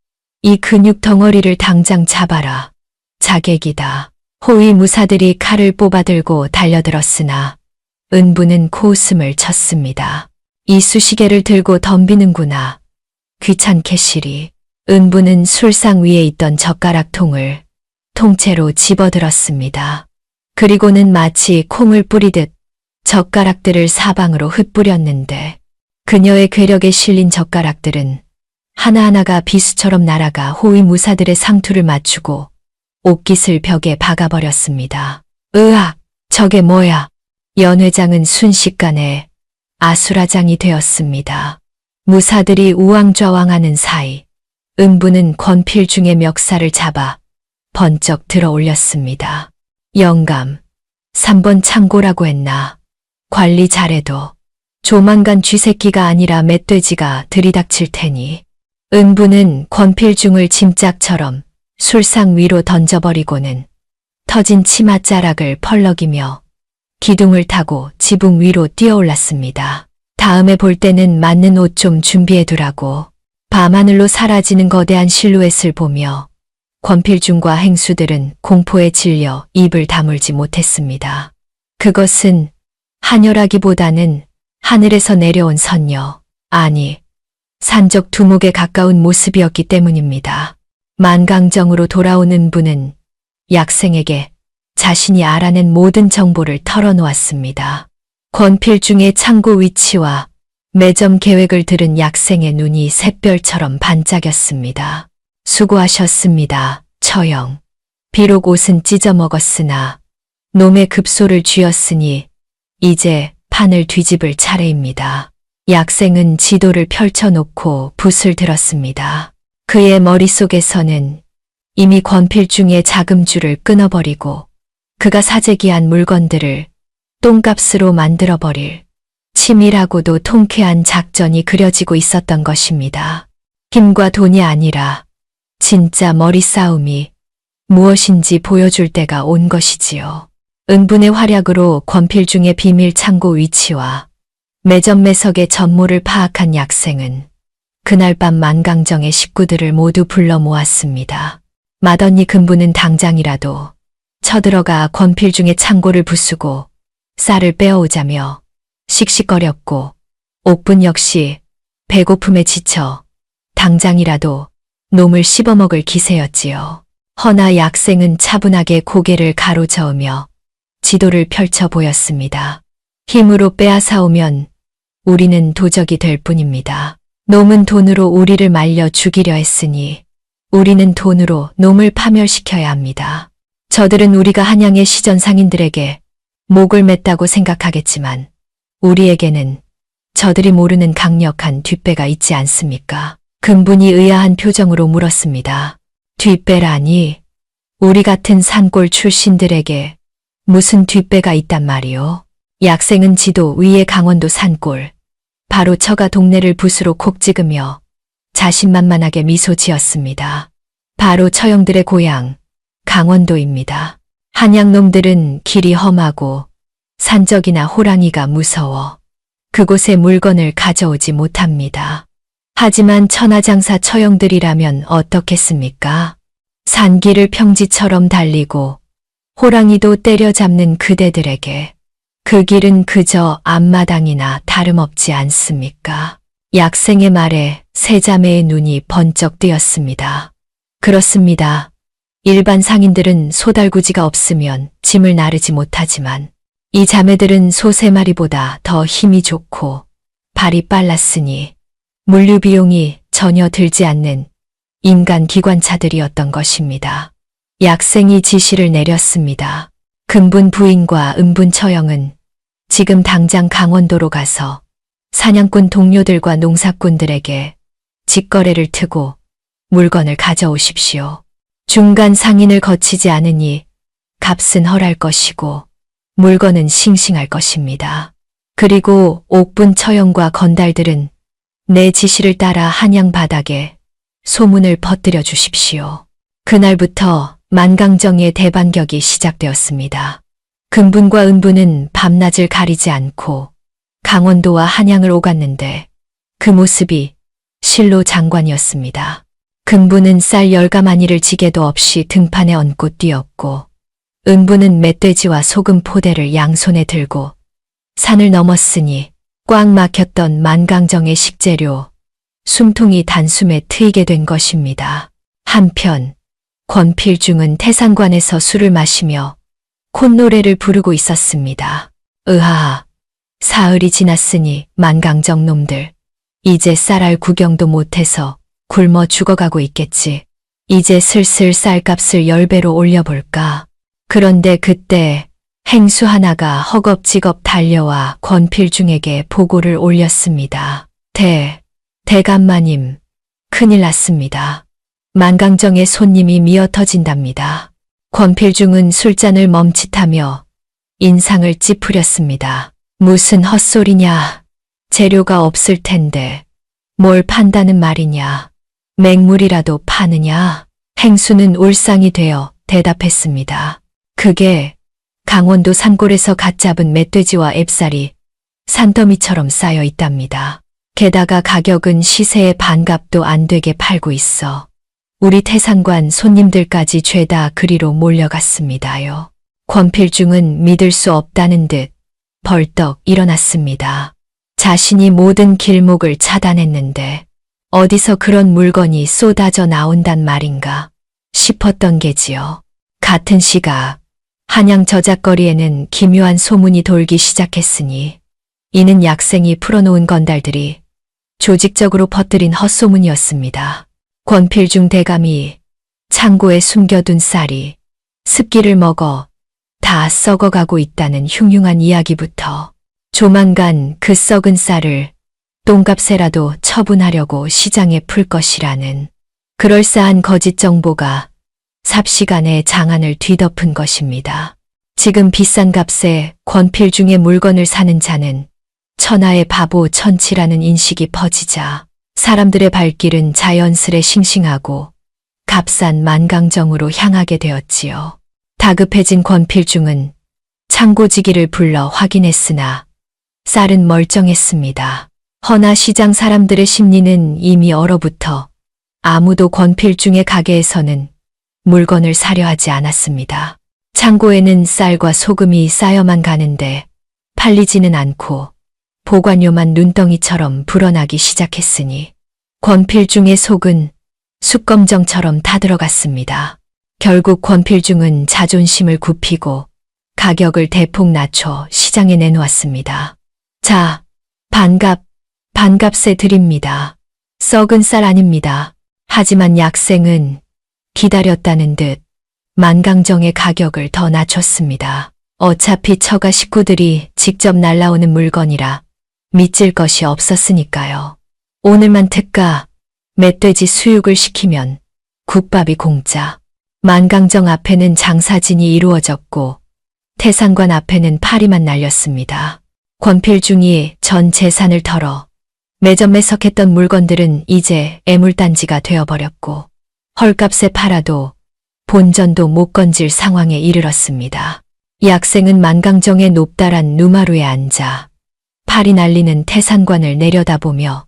이 근육 덩어리를 당장 잡아라. 자객이다. 호위 무사들이 칼을 뽑아들고 달려들었으나 은부는 코웃음을 쳤습니다. 이 수시개를 들고 덤비는구나. 귀찮게 시리. 은부는 술상 위에 있던 젓가락통을 통째로 집어들었습니다. 그리고는 마치 콩을 뿌리듯 젓가락들을 사방으로 흩뿌렸는데 그녀의 괴력에 실린 젓가락들은 하나하나가 비수처럼 날아가 호위 무사들의 상투를 맞추고 옷깃을 벽에 박아버렸습니다. 으악! 저게 뭐야? 연 회장은 순식간에 아수라장이 되었습니다. 무사들이 우왕좌왕하는 사이 은부는 권필중의 멱살을 잡아 번쩍 들어 올렸습니다. 영감, 3번 창고라고 했나? 관리 잘해도 조만간 쥐새끼가 아니라 멧돼지가 들이닥칠 테니. 은부는 권필중을 짐짝처럼 술상 위로 던져버리고는 터진 치맛자락을 펄럭이며 기둥을 타고 지붕 위로 뛰어올랐습니다. 다음에 볼 때는 맞는 옷 좀 준비해두라고. 밤하늘로 사라지는 거대한 실루엣을 보며 권필중과 행수들은 공포에 질려 입을 다물지 못했습니다. 그것은 하녀라기보다는 하늘에서 내려온 선녀, 아니 산적 두목에 가까운 모습이었기 때문입니다. 만강정으로 돌아온 은부는 약생에게 자신이 알아낸 모든 정보를 털어놓았습니다. 권필중의 창고 위치와 매점 계획을 들은 약생의 눈이 샛별처럼 반짝였습니다. 수고하셨습니다, 처형. 비록 옷은 찢어먹었으나 놈의 급소를 쥐었으니 이제 판을 뒤집을 차례입니다. 약생은 지도를 펼쳐놓고 붓을 들었습니다. 그의 머릿속에서는 이미 권필중의 자금줄을 끊어버리고 그가 사재기한 물건들을 똥값으로 만들어버릴 치밀하고도 통쾌한 작전이 그려지고 있었던 것입니다. 힘과 돈이 아니라 진짜 머리 싸움이 무엇인지 보여줄 때가 온 것이지요. 은분의 활약으로 권필중의 비밀 창고 위치와 매점 매석의 전모를 파악한 약생은 그날 밤 만강정의 식구들을 모두 불러 모았습니다. 맏언니 금부는 당장이라도 쳐들어가 권필중의 창고를 부수고 쌀을 빼어오자며 씩씩거렸고 옥분 역시 배고픔에 지쳐 당장이라도 놈을 씹어먹을 기세였지요. 허나 약생은 차분하게 고개를 가로저으며 지도를 펼쳐 보였습니다. 힘으로 빼앗아오면 우리는 도적이 될 뿐입니다. 놈은 돈으로 우리를 말려 죽이려 했으니 우리는 돈으로 놈을 파멸시켜야 합니다. 저들은 우리가 한양의 시전 상인들에게 목을 맸다고 생각하겠지만 우리에게는 저들이 모르는 강력한 뒷배가 있지 않습니까? 금분이 의아한 표정으로 물었습니다. 뒷배라니 우리 같은 산골 출신들에게 무슨 뒷배가 있단 말이오? 약생은 지도 위의 강원도 산골, 바로 처가 동네를 붓으로 콕 찍으며 자신만만하게 미소 지었습니다. 바로 처형들의 고향, 강원도입니다. 한양놈들은 길이 험하고 산적이나 호랑이가 무서워 그곳에 물건을 가져오지 못합니다. 하지만 천하장사 처형들이라면 어떻겠습니까? 산길을 평지처럼 달리고 호랑이도 때려잡는 그대들에게 그 길은 그저 앞마당이나 다름없지 않습니까? 약생의 말에 세 자매의 눈이 번쩍 뜨였습니다. 그렇습니다. 일반 상인들은 소달구지가 없으면 짐을 나르지 못하지만 이 자매들은 소 3마리보다 더 힘이 좋고 발이 빨랐으니 물류 비용이 전혀 들지 않는 인간 기관차들이었던 것입니다. 약생이 지시를 내렸습니다. 금분 부인과 은분 처형은 지금 당장 강원도로 가서 사냥꾼 동료들과 농사꾼들에게 직거래를 트고 물건을 가져오십시오. 중간 상인을 거치지 않으니 값은 헐할 것이고 물건은 싱싱할 것입니다. 그리고 옥분 처형과 건달들은 내 지시를 따라 한양 바닥에 소문을 퍼뜨려 주십시오. 그날부터 만강정의 대반격이 시작되었습니다. 금분과 은분은 밤낮을 가리지 않고 강원도와 한양을 오갔는데 그 모습이 실로 장관이었습니다. 금분은 쌀 열가마니를 지게도 없이 등판에 얹고 뛰었고 은분은 멧돼지와 소금 포대를 양손에 들고 산을 넘었으니 꽉 막혔던 만강정의 식재료, 숨통이 단숨에 트이게 된 것입니다. 한편 권필중은 태산관에서 술을 마시며 콧노래를 부르고 있었습니다. 으하, 사흘이 지났으니 만강정 놈들, 이제 쌀알 구경도 못해서 굶어 죽어가고 있겠지. 이제 슬슬 쌀값을 10배로 올려볼까. 그런데 그때 행수 하나가 허겁지겁 달려와 권필중에게 보고를 올렸습니다. 대감마님, 큰일 났습니다. 만강정의 손님이 미어터진답니다. 권필중은 술잔을 멈칫하며 인상을 찌푸렸습니다. 무슨 헛소리냐. 재료가 없을 텐데 뭘 판다는 말이냐. 맹물이라도 파느냐. 행수는 울상이 되어 대답했습니다. 그게 강원도 산골에서 갓 잡은 멧돼지와 앱살이 산더미처럼 쌓여 있답니다. 게다가 가격은 시세의 반값도 안 되게 팔고 있어 우리 태산관 손님들까지 죄다 그리로 몰려갔습니다요. 권필중은 믿을 수 없다는 듯 벌떡 일어났습니다. 자신이 모든 길목을 차단했는데 어디서 그런 물건이 쏟아져 나온단 말인가 싶었던 게지요. 같은 시각 한양 저작거리에는 기묘한 소문이 돌기 시작했으니 이는 약생이 풀어놓은 건달들이 조직적으로 퍼뜨린 헛소문이었습니다. 권필중 대감이 창고에 숨겨둔 쌀이 습기를 먹어 다 썩어가고 있다는 흉흉한 이야기부터 조만간 그 썩은 쌀을 똥값에라도 처분하려고 시장에 풀 것이라는 그럴싸한 거짓 정보가 삽시간에 장안을 뒤덮은 것입니다. 지금 비싼 값에 권필중의 물건을 사는 자는 천하의 바보 천치라는 인식이 퍼지자 사람들의 발길은 자연스레 싱싱하고 값싼 만강정으로 향하게 되었지요. 다급해진 권필중은 창고지기를 불러 확인했으나 쌀은 멀쩡했습니다. 허나 시장 사람들의 심리는 이미 얼어붙어 아무도 권필중의 가게에서는 물건을 사려 하지 않았습니다. 창고에는 쌀과 소금이 쌓여만 가는데 팔리지는 않고 보관료만 눈덩이처럼 불어나기 시작했으니 권필중의 속은 숯검정처럼 타들어갔습니다. 결국 권필중은 자존심을 굽히고 가격을 대폭 낮춰 시장에 내놓았습니다. 자, 반값에 드립니다. 썩은 쌀 아닙니다. 하지만 약생은 기다렸다는 듯 만강정의 가격을 더 낮췄습니다. 어차피 처가 식구들이 직접 날라오는 물건이라 믿질 것이 없었으니까요. 오늘만 특가 멧돼지 수육을 시키면 국밥이 공짜. 만강정 앞에는 장사진이 이루어졌고 태상관 앞에는 파리만 날렸습니다. 권필중이 전 재산을 털어 매점매석했던 물건들은 이제 애물단지가 되어버렸고 헐값에 팔아도 본전도 못 건질 상황에 이르렀습니다. 약생은 만강정의 높다란 누마루에 앉아 파리 날리는 태산관을 내려다보며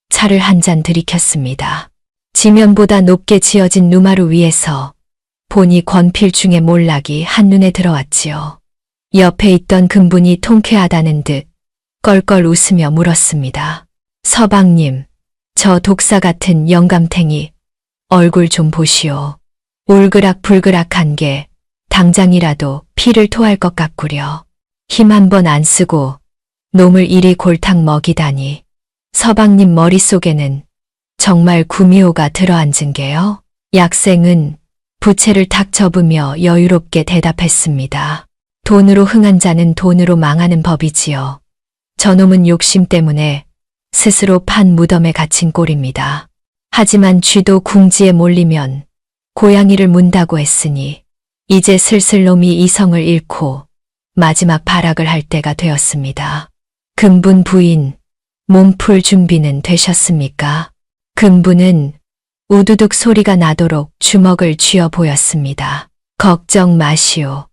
차를 한 잔 들이켰습니다. 지면보다 높게 지어진 누마루 위에서 보니 권필중의 몰락이 한눈에 들어왔지요. 옆에 있던 금분이 통쾌하다는 듯 껄껄 웃으며 물었습니다. 서방님, 저 독사 같은 영감탱이 얼굴 좀 보시오. 울그락불그락한 게 당장이라도 피를 토할 것 같구려. 힘 한 번 안 쓰고 놈을 이리 골탕 먹이다니. 서방님 머릿속에는 정말 구미호가 들어앉은 게요? 약생은 부채를 탁 접으며 여유롭게 대답했습니다. 돈으로 흥한 자는 돈으로 망하는 법이지요. 저놈은 욕심 때문에 스스로 판 무덤에 갇힌 꼴입니다. 하지만 쥐도 궁지에 몰리면 고양이를 문다고 했으니 이제 슬슬 놈이 이성을 잃고 마지막 발악을 할 때가 되었습니다. 금분 부인, 몸풀 준비는 되셨습니까? 금분은 우두둑 소리가 나도록 주먹을 쥐어 보였습니다. 걱정 마시오.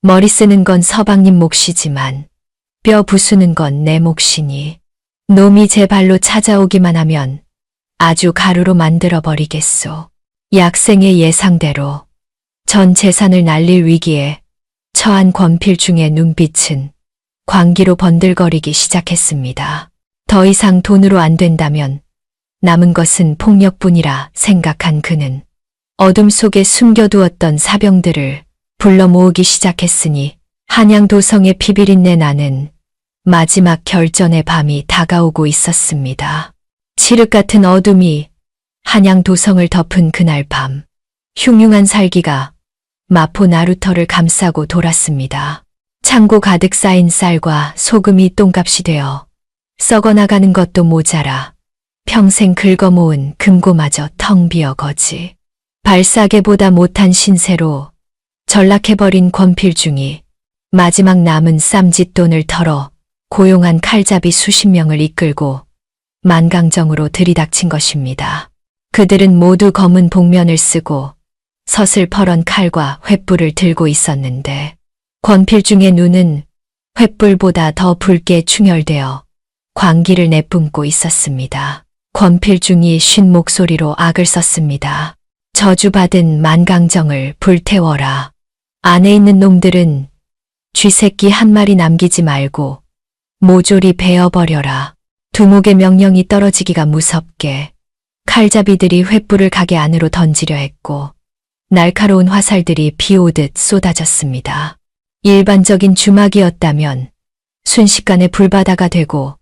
머리 쓰는 건 서방님 몫이지만 뼈 부수는 건 내 몫이니 놈이 제 발로 찾아오기만 하면 아주 가루로 만들어 버리겠소. 약생의 예상대로 전 재산을 날릴 위기에 처한 권필중의 눈빛은 광기로 번들거리기 시작했습니다. 더 이상 돈으로 안 된다면 남은 것은 폭력뿐이라 생각한 그는 어둠 속에 숨겨두었던 사병들을 불러 모으기 시작했으니 한양도성의 피비린내 나는 마지막 결전의 밤이 다가오고 있었습니다. 칠흑 같은 어둠이 한양도성을 덮은 그날 밤, 흉흉한 살기가 마포 나루터를 감싸고 돌았습니다. 창고 가득 쌓인 쌀과 소금이 똥값이 되어 썩어나가는 것도 모자라 평생 긁어모은 금고마저 텅 비어 거지. 발사계보다 못한 신세로 전락해버린 권필중이 마지막 남은 쌈짓돈을 털어 고용한 칼잡이 수십 명을 이끌고 만강정으로 들이닥친 것입니다. 그들은 모두 검은 복면을 쓰고 서슬퍼런 칼과 횃불을 들고 있었는데 권필중의 눈은 횃불보다 더 붉게 충혈되어 광기를 내뿜고 있었습니다. 권필중이 쉰 목소리로 악을 썼습니다. 저주받은 만강정을 불태워라. 안에 있는 놈들은 쥐새끼 한 마리 남기지 말고 모조리 베어버려라. 두목의 명령이 떨어지기가 무섭게 칼잡이들이 횃불을 가게 안으로 던지려 했고 날카로운 화살들이 비오듯 쏟아졌습니다. 일반적인 주막이었다면 순식간에 불바다가 되고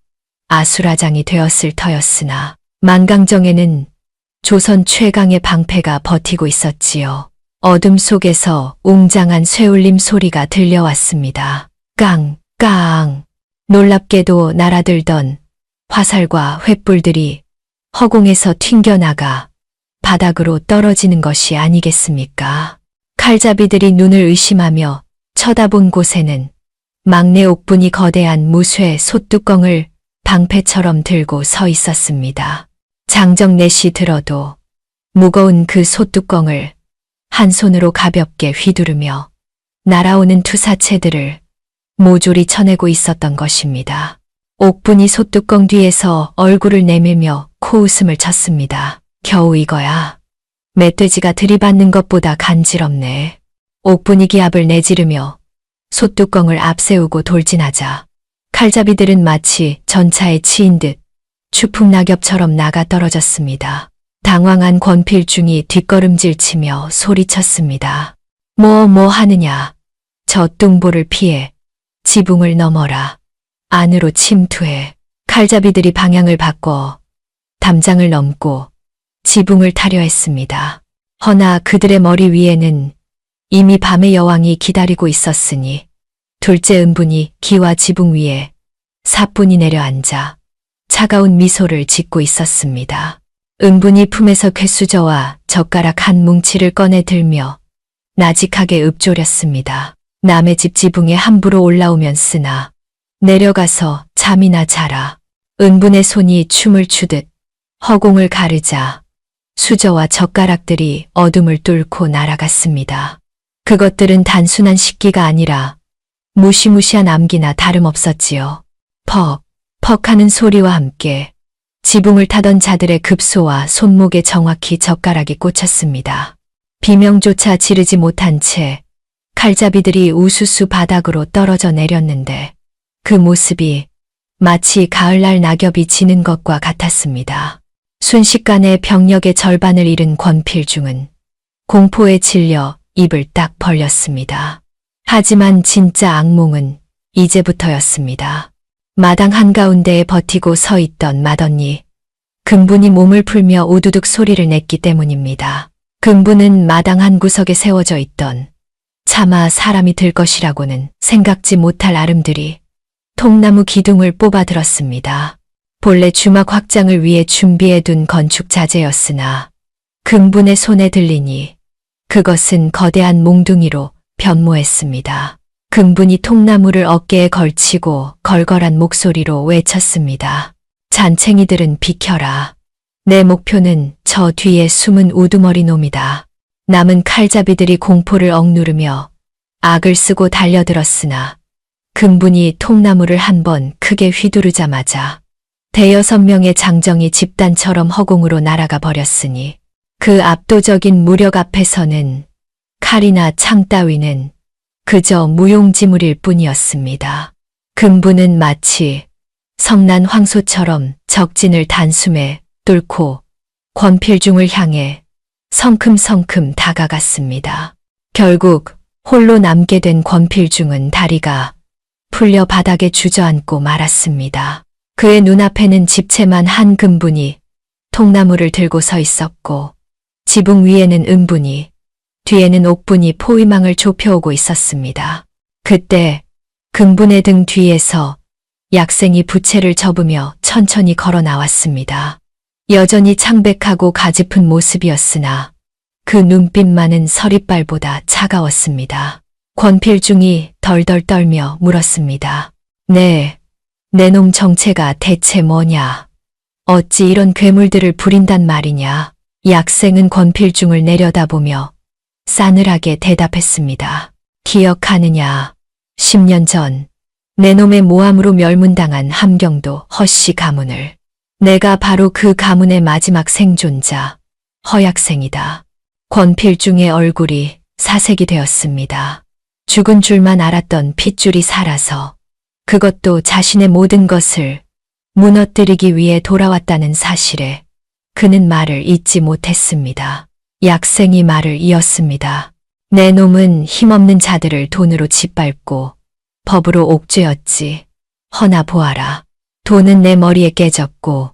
아수라장이 되었을 터였으나 만강정에는 조선 최강의 방패가 버티고 있었지요. 어둠 속에서 웅장한 쇠울림 소리가 들려왔습니다. 깡, 깡. 놀랍게도 날아들던 화살과 횃불들이 허공에서 튕겨나가 바닥으로 떨어지는 것이 아니겠습니까? 칼잡이들이 눈을 의심하며 쳐다본 곳에는 막내 옥분이 거대한 무쇠 솥뚜껑을 방패처럼 들고 서 있었습니다. 장정넷이 들어도 무거운 그 솥뚜껑을 한 손으로 가볍게 휘두르며 날아오는 투사체들을 모조리 쳐내고 있었던 것입니다. 옥분이 솥뚜껑 뒤에서 얼굴을 내밀며 코웃음을 쳤습니다. 겨우 이거야. 멧돼지가 들이받는 것보다 간지럽네. 옥분이 기압을 내지르며 솥뚜껑을 앞세우고 돌진하자 칼잡이들은 마치 전차에 치인 듯 추풍낙엽처럼 나가 떨어졌습니다. 당황한 권필중이 뒷걸음질치며 소리쳤습니다. 뭐 하느냐. 저 뚱보를 피해 지붕을 넘어라. 안으로 침투해. 칼잡이들이 방향을 바꿔 담장을 넘고 지붕을 타려 했습니다. 허나 그들의 머리 위에는 이미 밤의 여왕이 기다리고 있었으니 둘째 은분이 기와 지붕 위에 사뿐히 내려앉아 차가운 미소를 짓고 있었습니다. 은분이 품에서 쾌수저와 젓가락 한 뭉치를 꺼내 들며 나직하게 읊조렸습니다. 남의 집 지붕에 함부로 올라오면 쓰나 내려가서 잠이나 자라. 은분의 손이 춤을 추듯 허공을 가르자 수저와 젓가락들이 어둠을 뚫고 날아갔습니다. 그것들은 단순한 식기가 아니라 무시무시한 암기나 다름없었지요. 퍽, 퍽 하는 소리와 함께 지붕을 타던 자들의 급소와 손목에 정확히 젓가락이 꽂혔습니다. 비명조차 지르지 못한 채 칼잡이들이 우수수 바닥으로 떨어져 내렸는데 그 모습이 마치 가을날 낙엽이 지는 것과 같았습니다. 순식간에 병력의 절반을 잃은 권필중은 공포에 질려 입을 딱 벌렸습니다. 하지만 진짜 악몽은 이제부터였습니다. 마당 한가운데에 버티고 서 있던 맏언니. 금분이 몸을 풀며 우두둑 소리를 냈기 때문입니다. 금분은 마당 한 구석에 세워져 있던 차마 사람이 들 것이라고는 생각지 못할 아름들이 통나무 기둥을 뽑아 들었습니다. 본래 주막 확장을 위해 준비해둔 건축 자재였으나 금분의 손에 들리니 그것은 거대한 몽둥이로 변모했습니다. 금분이 통나무를 어깨에 걸치고 걸걸한 목소리로 외쳤습니다. 잔챙이들은 비켜라. 내 목표는 저 뒤에 숨은 우두머리 놈이다. 남은 칼잡이들이 공포를 억누르며 악을 쓰고 달려들었으나 금분이 통나무를 한 번 크게 휘두르자마자 대여섯 명의 장정이 집단처럼 허공으로 날아가 버렸으니 그 압도적인 무력 앞에서는 칼이나 창 따위는 그저 무용지물일 뿐이었습니다. 금분은 마치 성난 황소처럼 적진을 단숨에 뚫고 권필중을 향해 성큼성큼 다가갔습니다. 결국 홀로 남게 된 권필중은 다리가 풀려 바닥에 주저앉고 말았습니다. 그의 눈앞에는 집채만 한 금분이 통나무를 들고 서 있었고 지붕 위에는 은분이 뒤에는 옥분이 포위망을 좁혀오고 있었습니다. 그때 금분의 등 뒤에서 약생이 부채를 접으며 천천히 걸어 나왔습니다. 여전히 창백하고 가짚은 모습이었으나 그 눈빛만은 서리빨보다 차가웠습니다. 권필중이 덜덜 떨며 물었습니다. 네, 내 놈 정체가 대체 뭐냐? 어찌 이런 괴물들을 부린단 말이냐? 약생은 권필중을 내려다보며 싸늘하게 대답했습니다. 기억하느냐? 10년 전 내 놈의 모함으로 멸문당한 함경도 허씨 가문을. 내가 바로 그 가문의 마지막 생존자 허약생이다. 권필중의 얼굴이 사색이 되었습니다. 죽은 줄만 알았던 핏줄이 살아서 그것도 자신의 모든 것을 무너뜨리기 위해 돌아왔다는 사실에 그는 말을 잇지 못했습니다. 약생이 말을 이었습니다. 내 놈은 힘없는 자들을 돈으로 짓밟고 법으로 옥죄었지. 허나 보아라. 돈은 내 머리에 깨졌고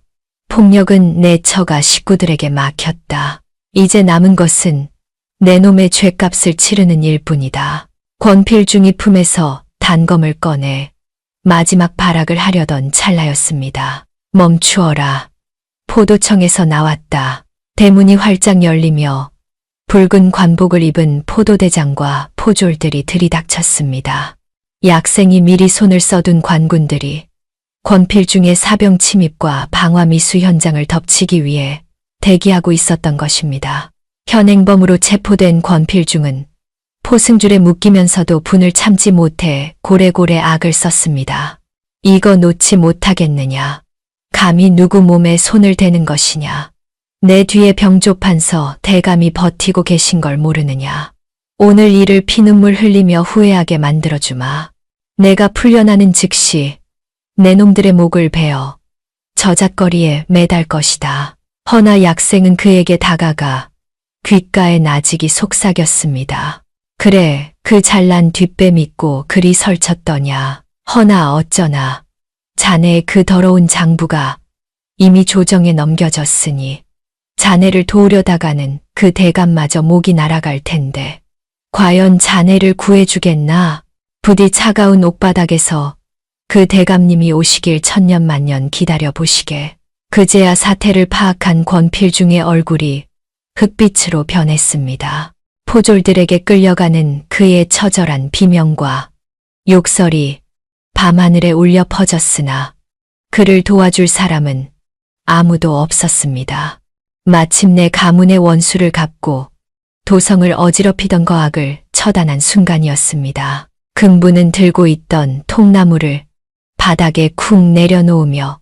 폭력은 내 처가 식구들에게 막혔다. 이제 남은 것은 내 놈의 죗값을 치르는 일뿐이다. 권필중이 품에서 단검을 꺼내 마지막 발악을 하려던 찰나였습니다. 멈추어라. 포도청에서 나왔다. 대문이 활짝 열리며 붉은 관복을 입은 포도대장과 포졸들이 들이닥쳤습니다. 약생이 미리 손을 써둔 관군들이 권필중의 사병 침입과 방화 미수 현장을 덮치기 위해 대기하고 있었던 것입니다. 현행범으로 체포된 권필중은 포승줄에 묶이면서도 분을 참지 못해 고래고래 악을 썼습니다. 이거 놓지 못하겠느냐? 감히 누구 몸에 손을 대는 것이냐? 내 뒤에 병조판서 대감이 버티고 계신 걸 모르느냐? 오늘 이를 피눈물 흘리며 후회하게 만들어주마. 내가 풀려나는 즉시 내 놈들의 목을 베어 저잣거리에 매달 것이다. 허나 약생은 그에게 다가가 귓가에 나직이 속삭였습니다. 그래, 그 잘난 뒷배 믿고 그리 설쳤더냐. 허나 어쩌나 자네의 그 더러운 장부가 이미 조정에 넘겨졌으니 자네를 도우려다가는 그 대감마저 목이 날아갈 텐데 과연 자네를 구해주겠나? 부디 차가운 옥바닥에서 그 대감님이 오시길 천년만년 기다려 보시게. 그제야 사태를 파악한 권필중의 얼굴이 흑빛으로 변했습니다. 포졸들에게 끌려가는 그의 처절한 비명과 욕설이 밤하늘에 울려 퍼졌으나 그를 도와줄 사람은 아무도 없었습니다. 마침내 가문의 원수를 갚고 도성을 어지럽히던 거악을 처단한 순간이었습니다. 금부는 들고 있던 통나무를 바닥에 쿵 내려놓으며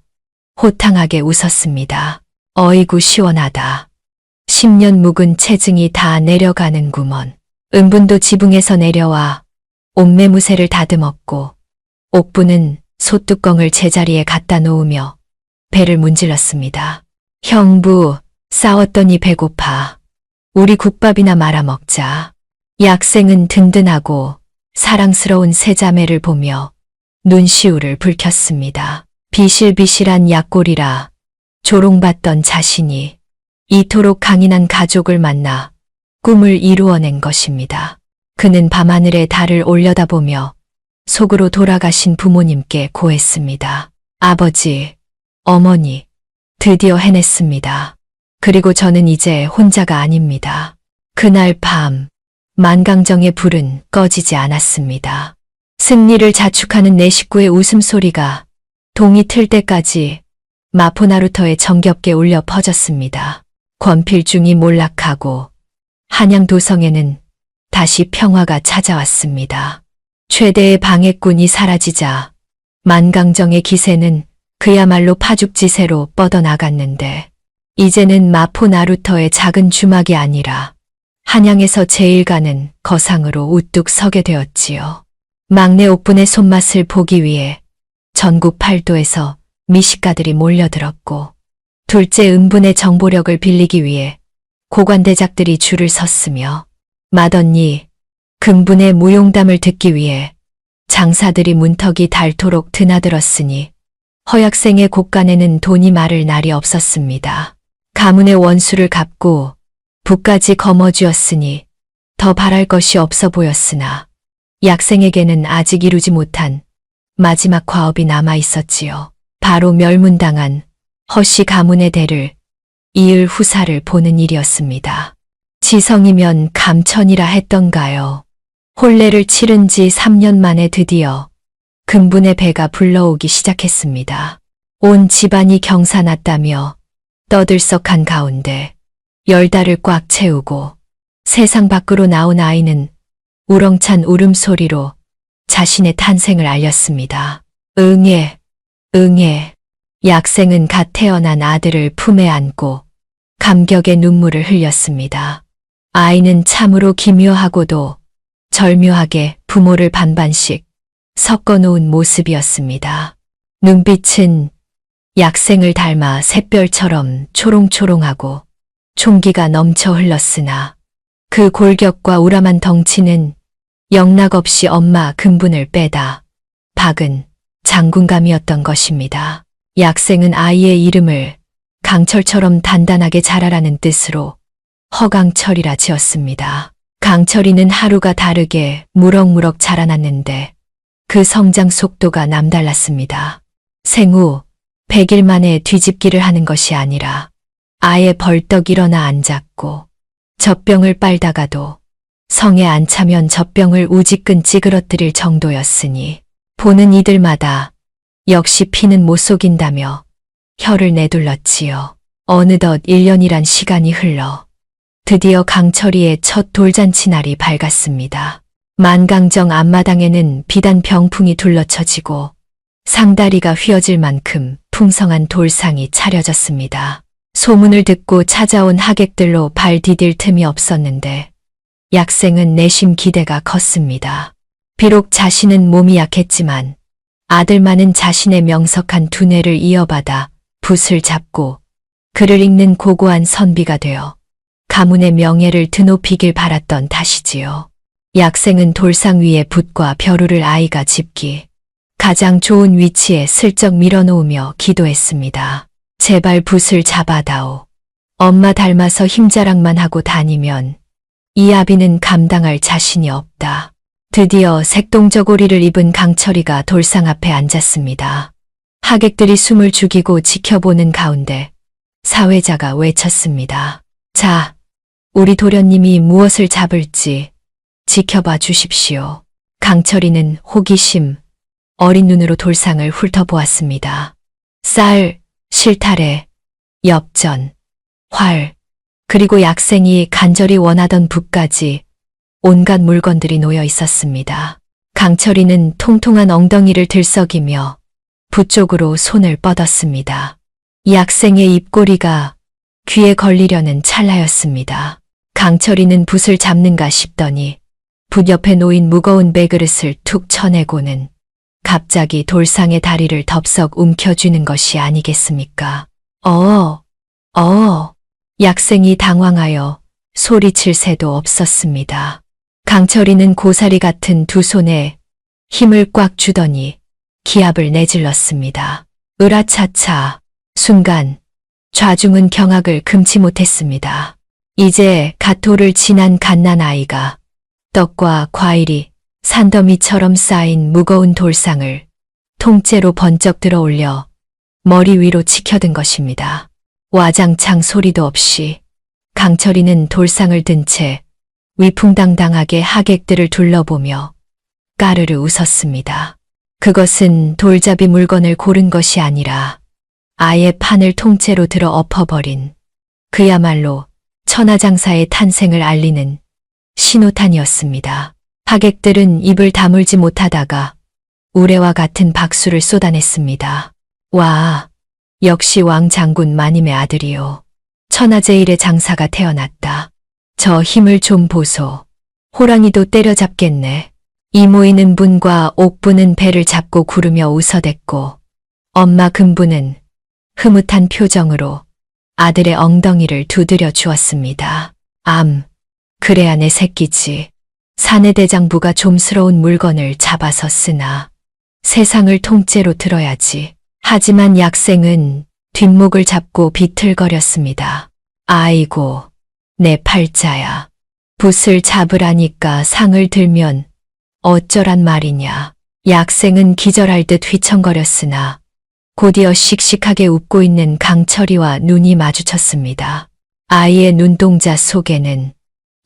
호탕하게 웃었습니다. 어이구 시원하다. 10년 묵은 체증이 다 내려가는구먼. 은분도 지붕에서 내려와 옥매무새를 다듬었고 옥부는 솥뚜껑을 제자리에 갖다 놓으며 배를 문질렀습니다. 형부, 싸웠더니 배고파. 우리 국밥이나 말아 먹자. 약생은 든든하고 사랑스러운 세 자매를 보며 눈시울을 붉혔습니다. 비실비실한 약골이라 조롱받던 자신이 이토록 강인한 가족을 만나 꿈을 이루어낸 것입니다. 그는 밤하늘에 달을 올려다보며 속으로 돌아가신 부모님께 고했습니다. 아버지, 어머니, 드디어 해냈습니다. 그리고 저는 이제 혼자가 아닙니다. 그날 밤, 만강정의 불은 꺼지지 않았습니다. 승리를 자축하는 내 식구의 웃음소리가 동이 틀 때까지 마포나루터에 정겹게 울려 퍼졌습니다. 권필중이 몰락하고 한양도성에는 다시 평화가 찾아왔습니다. 최대의 방해꾼이 사라지자 만강정의 기세는 그야말로 파죽지세로 뻗어나갔는데 이제는 마포나루터의 작은 주막이 아니라 한양에서 제일 가는 거상으로 우뚝 서게 되었지요. 막내 옥분의 손맛을 보기 위해 전국 팔도에서 미식가들이 몰려들었고 둘째 은분의 정보력을 빌리기 위해 고관대작들이 줄을 섰으며 맏언니 금분의 무용담을 듣기 위해 장사들이 문턱이 닳도록 드나들었으니 허약생의 곳간에는 돈이 마를 날이 없었습니다. 가문의 원수를 갚고 부까지 거머쥐었으니 더 바랄 것이 없어 보였으나 약생에게는 아직 이루지 못한 마지막 과업이 남아 있었지요. 바로 멸문당한 허씨 가문의 대를 이을 후사를 보는 일이었습니다. 지성이면 감천이라 했던가요. 혼례를 치른 지 3년 만에 드디어 금분의 배가 불러오기 시작했습니다. 온 집안이 경사났다며 떠들썩한 가운데 10달을 꽉 채우고 세상 밖으로 나온 아이는 우렁찬 울음소리로 자신의 탄생을 알렸습니다. 응애, 응애. 약생은 갓 태어난 아들을 품에 안고 감격의 눈물을 흘렸습니다. 아이는 참으로 기묘하고도 절묘하게 부모를 반반씩 섞어놓은 모습이었습니다. 눈빛은 약생을 닮아 샛별처럼 초롱초롱하고 총기가 넘쳐 흘렀으나 그 골격과 우람한 덩치는 영락없이 엄마 금분을 빼다 박은 장군감이었던 것입니다. 약생은 아이의 이름을 강철처럼 단단하게 자라라는 뜻으로 허강철이라 지었습니다. 강철이는 하루가 다르게 무럭무럭 자라났는데 그 성장 속도가 남달랐습니다. 생후 100일 만에 뒤집기를 하는 것이 아니라 아예 벌떡 일어나 앉았고 젖병을 빨다가도 성에 안 차면 젖병을 우지끈 찌그러뜨릴 정도였으니 보는 이들마다 역시 피는 못 속인다며 혀를 내둘렀지요. 어느덧 1년이란 시간이 흘러 드디어 강철이의 첫 돌잔치 날이 밝았습니다. 만강정 앞마당에는 비단 병풍이 둘러쳐지고 상다리가 휘어질 만큼 풍성한 돌상이 차려졌습니다. 소문을 듣고 찾아온 하객들로 발 디딜 틈이 없었는데 약생은 내심 기대가 컸습니다. 비록 자신은 몸이 약했지만 아들만은 자신의 명석한 두뇌를 이어받아 붓을 잡고 글을 읽는 고고한 선비가 되어 가문의 명예를 드높이길 바랐던 탓이지요. 약생은 돌상 위에 붓과 벼루를 아이가 짚기 가장 좋은 위치에 슬쩍 밀어놓으며 기도했습니다. 제발 붓을 잡아다오. 엄마 닮아서 힘자랑만 하고 다니면 이 아비는 감당할 자신이 없다. 드디어 색동저고리를 입은 강철이가 돌상 앞에 앉았습니다. 하객들이 숨을 죽이고 지켜보는 가운데 사회자가 외쳤습니다. 자, 우리 도련님이 무엇을 잡을지 지켜봐 주십시오. 강철이는 호기심, 어린 눈으로 돌상을 훑어보았습니다. 쌀, 실타래, 엽전, 활, 그리고 약생이 간절히 원하던 붓까지 온갖 물건들이 놓여 있었습니다. 강철이는 통통한 엉덩이를 들썩이며 붓 쪽으로 손을 뻗었습니다. 약생의 입꼬리가 귀에 걸리려는 찰나였습니다. 강철이는 붓을 잡는가 싶더니 붓 옆에 놓인 무거운 배그릇을 툭 쳐내고는 갑자기 돌상의 다리를 덥석 움켜쥐는 것이 아니겠습니까? 약생이 당황하여 소리칠 새도 없었습니다. 강철이는 고사리 같은 두 손에 힘을 꽉 주더니 기합을 내질렀습니다. 으라차차. 순간 좌중은 경악을 금치 못했습니다. 이제 갓도를 지난 갓난아이가 떡과 과일이 산더미처럼 쌓인 무거운 돌상을 통째로 번쩍 들어 올려 머리 위로 치켜든 것입니다. 와장창 소리도 없이 강철이는 돌상을 든 채 위풍당당하게 하객들을 둘러보며 까르르 웃었습니다. 그것은 돌잡이 물건을 고른 것이 아니라 아예 판을 통째로 들어 엎어버린 그야말로 천하장사의 탄생을 알리는 신호탄이었습니다. 하객들은 입을 다물지 못하다가 우레와 같은 박수를 쏟아냈습니다. 와, 역시 왕 장군 마님의 아들이요. 천하제일의 장사가 태어났다. 저 힘을 좀 보소. 호랑이도 때려잡겠네. 이 모이는 분과 옥부는 배를 잡고 구르며 웃어댔고 엄마 금부는 흐뭇한 표정으로 아들의 엉덩이를 두드려 주었습니다. 그래야 내 새끼지. 사내 대장부가 좀스러운 물건을 잡아서 쓰나 세상을 통째로 들어야지. 하지만 약생은 뒷목을 잡고 비틀거렸습니다. 아이고, 내 팔자야. 붓을 잡으라니까 상을 들면 어쩌란 말이냐. 약생은 기절할 듯 휘청거렸으나 곧이어 씩씩하게 웃고 있는 강철이와 눈이 마주쳤습니다. 아이의 눈동자 속에는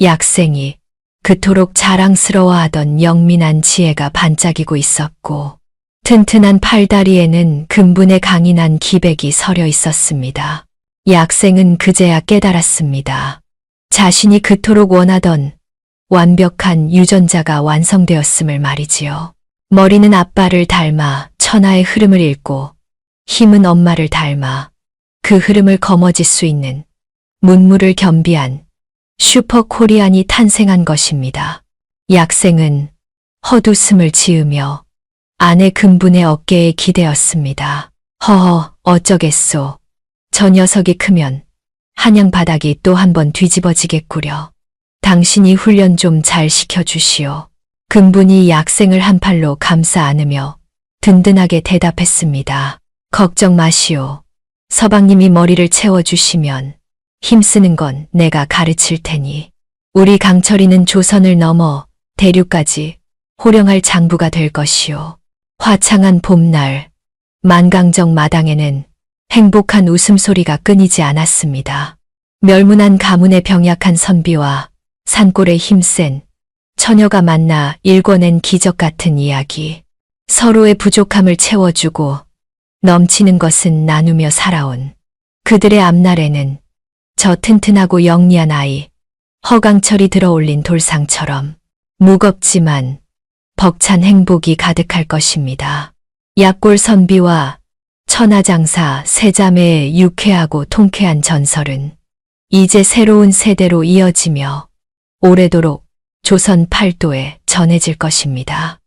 약생이 그토록 자랑스러워하던 영민한 지혜가 반짝이고 있었고 튼튼한 팔다리에는 근분의 강인한 기백이 서려 있었습니다. 약생은 그제야 깨달았습니다. 자신이 그토록 원하던 완벽한 유전자가 완성되었음을 말이지요. 머리는 아빠를 닮아 천하의 흐름을 읽고 힘은 엄마를 닮아 그 흐름을 거머쥘 수 있는 문무를 겸비한 슈퍼 코리안이 탄생한 것입니다. 약생은 헛웃음을 지으며 아내 근분의 어깨에 기대었습니다. 허허, 어쩌겠소. 저 녀석이 크면 한양 바닥이 또 한 번 뒤집어지겠구려. 당신이 훈련 좀 잘 시켜주시오. 근분이 약생을 한 팔로 감싸 안으며 든든하게 대답했습니다. 걱정 마시오. 서방님이 머리를 채워주시면 힘쓰는 건 내가 가르칠 테니 우리 강철이는 조선을 넘어 대륙까지 호령할 장부가 될 것이오. 화창한 봄날 만강정 마당에는 행복한 웃음소리가 끊이지 않았습니다. 멸문한 가문의 병약한 선비와 산골의 힘센 처녀가 만나 일궈낸 기적 같은 이야기. 서로의 부족함을 채워주고 넘치는 것은 나누며 살아온 그들의 앞날에는 저 튼튼하고 영리한 아이 허강철이 들어올린 돌상처럼 무겁지만 벅찬 행복이 가득할 것입니다. 약골 선비와 천하장사 세자매의 유쾌하고 통쾌한 전설은 이제 새로운 세대로 이어지며 오래도록 조선 팔도에 전해질 것입니다.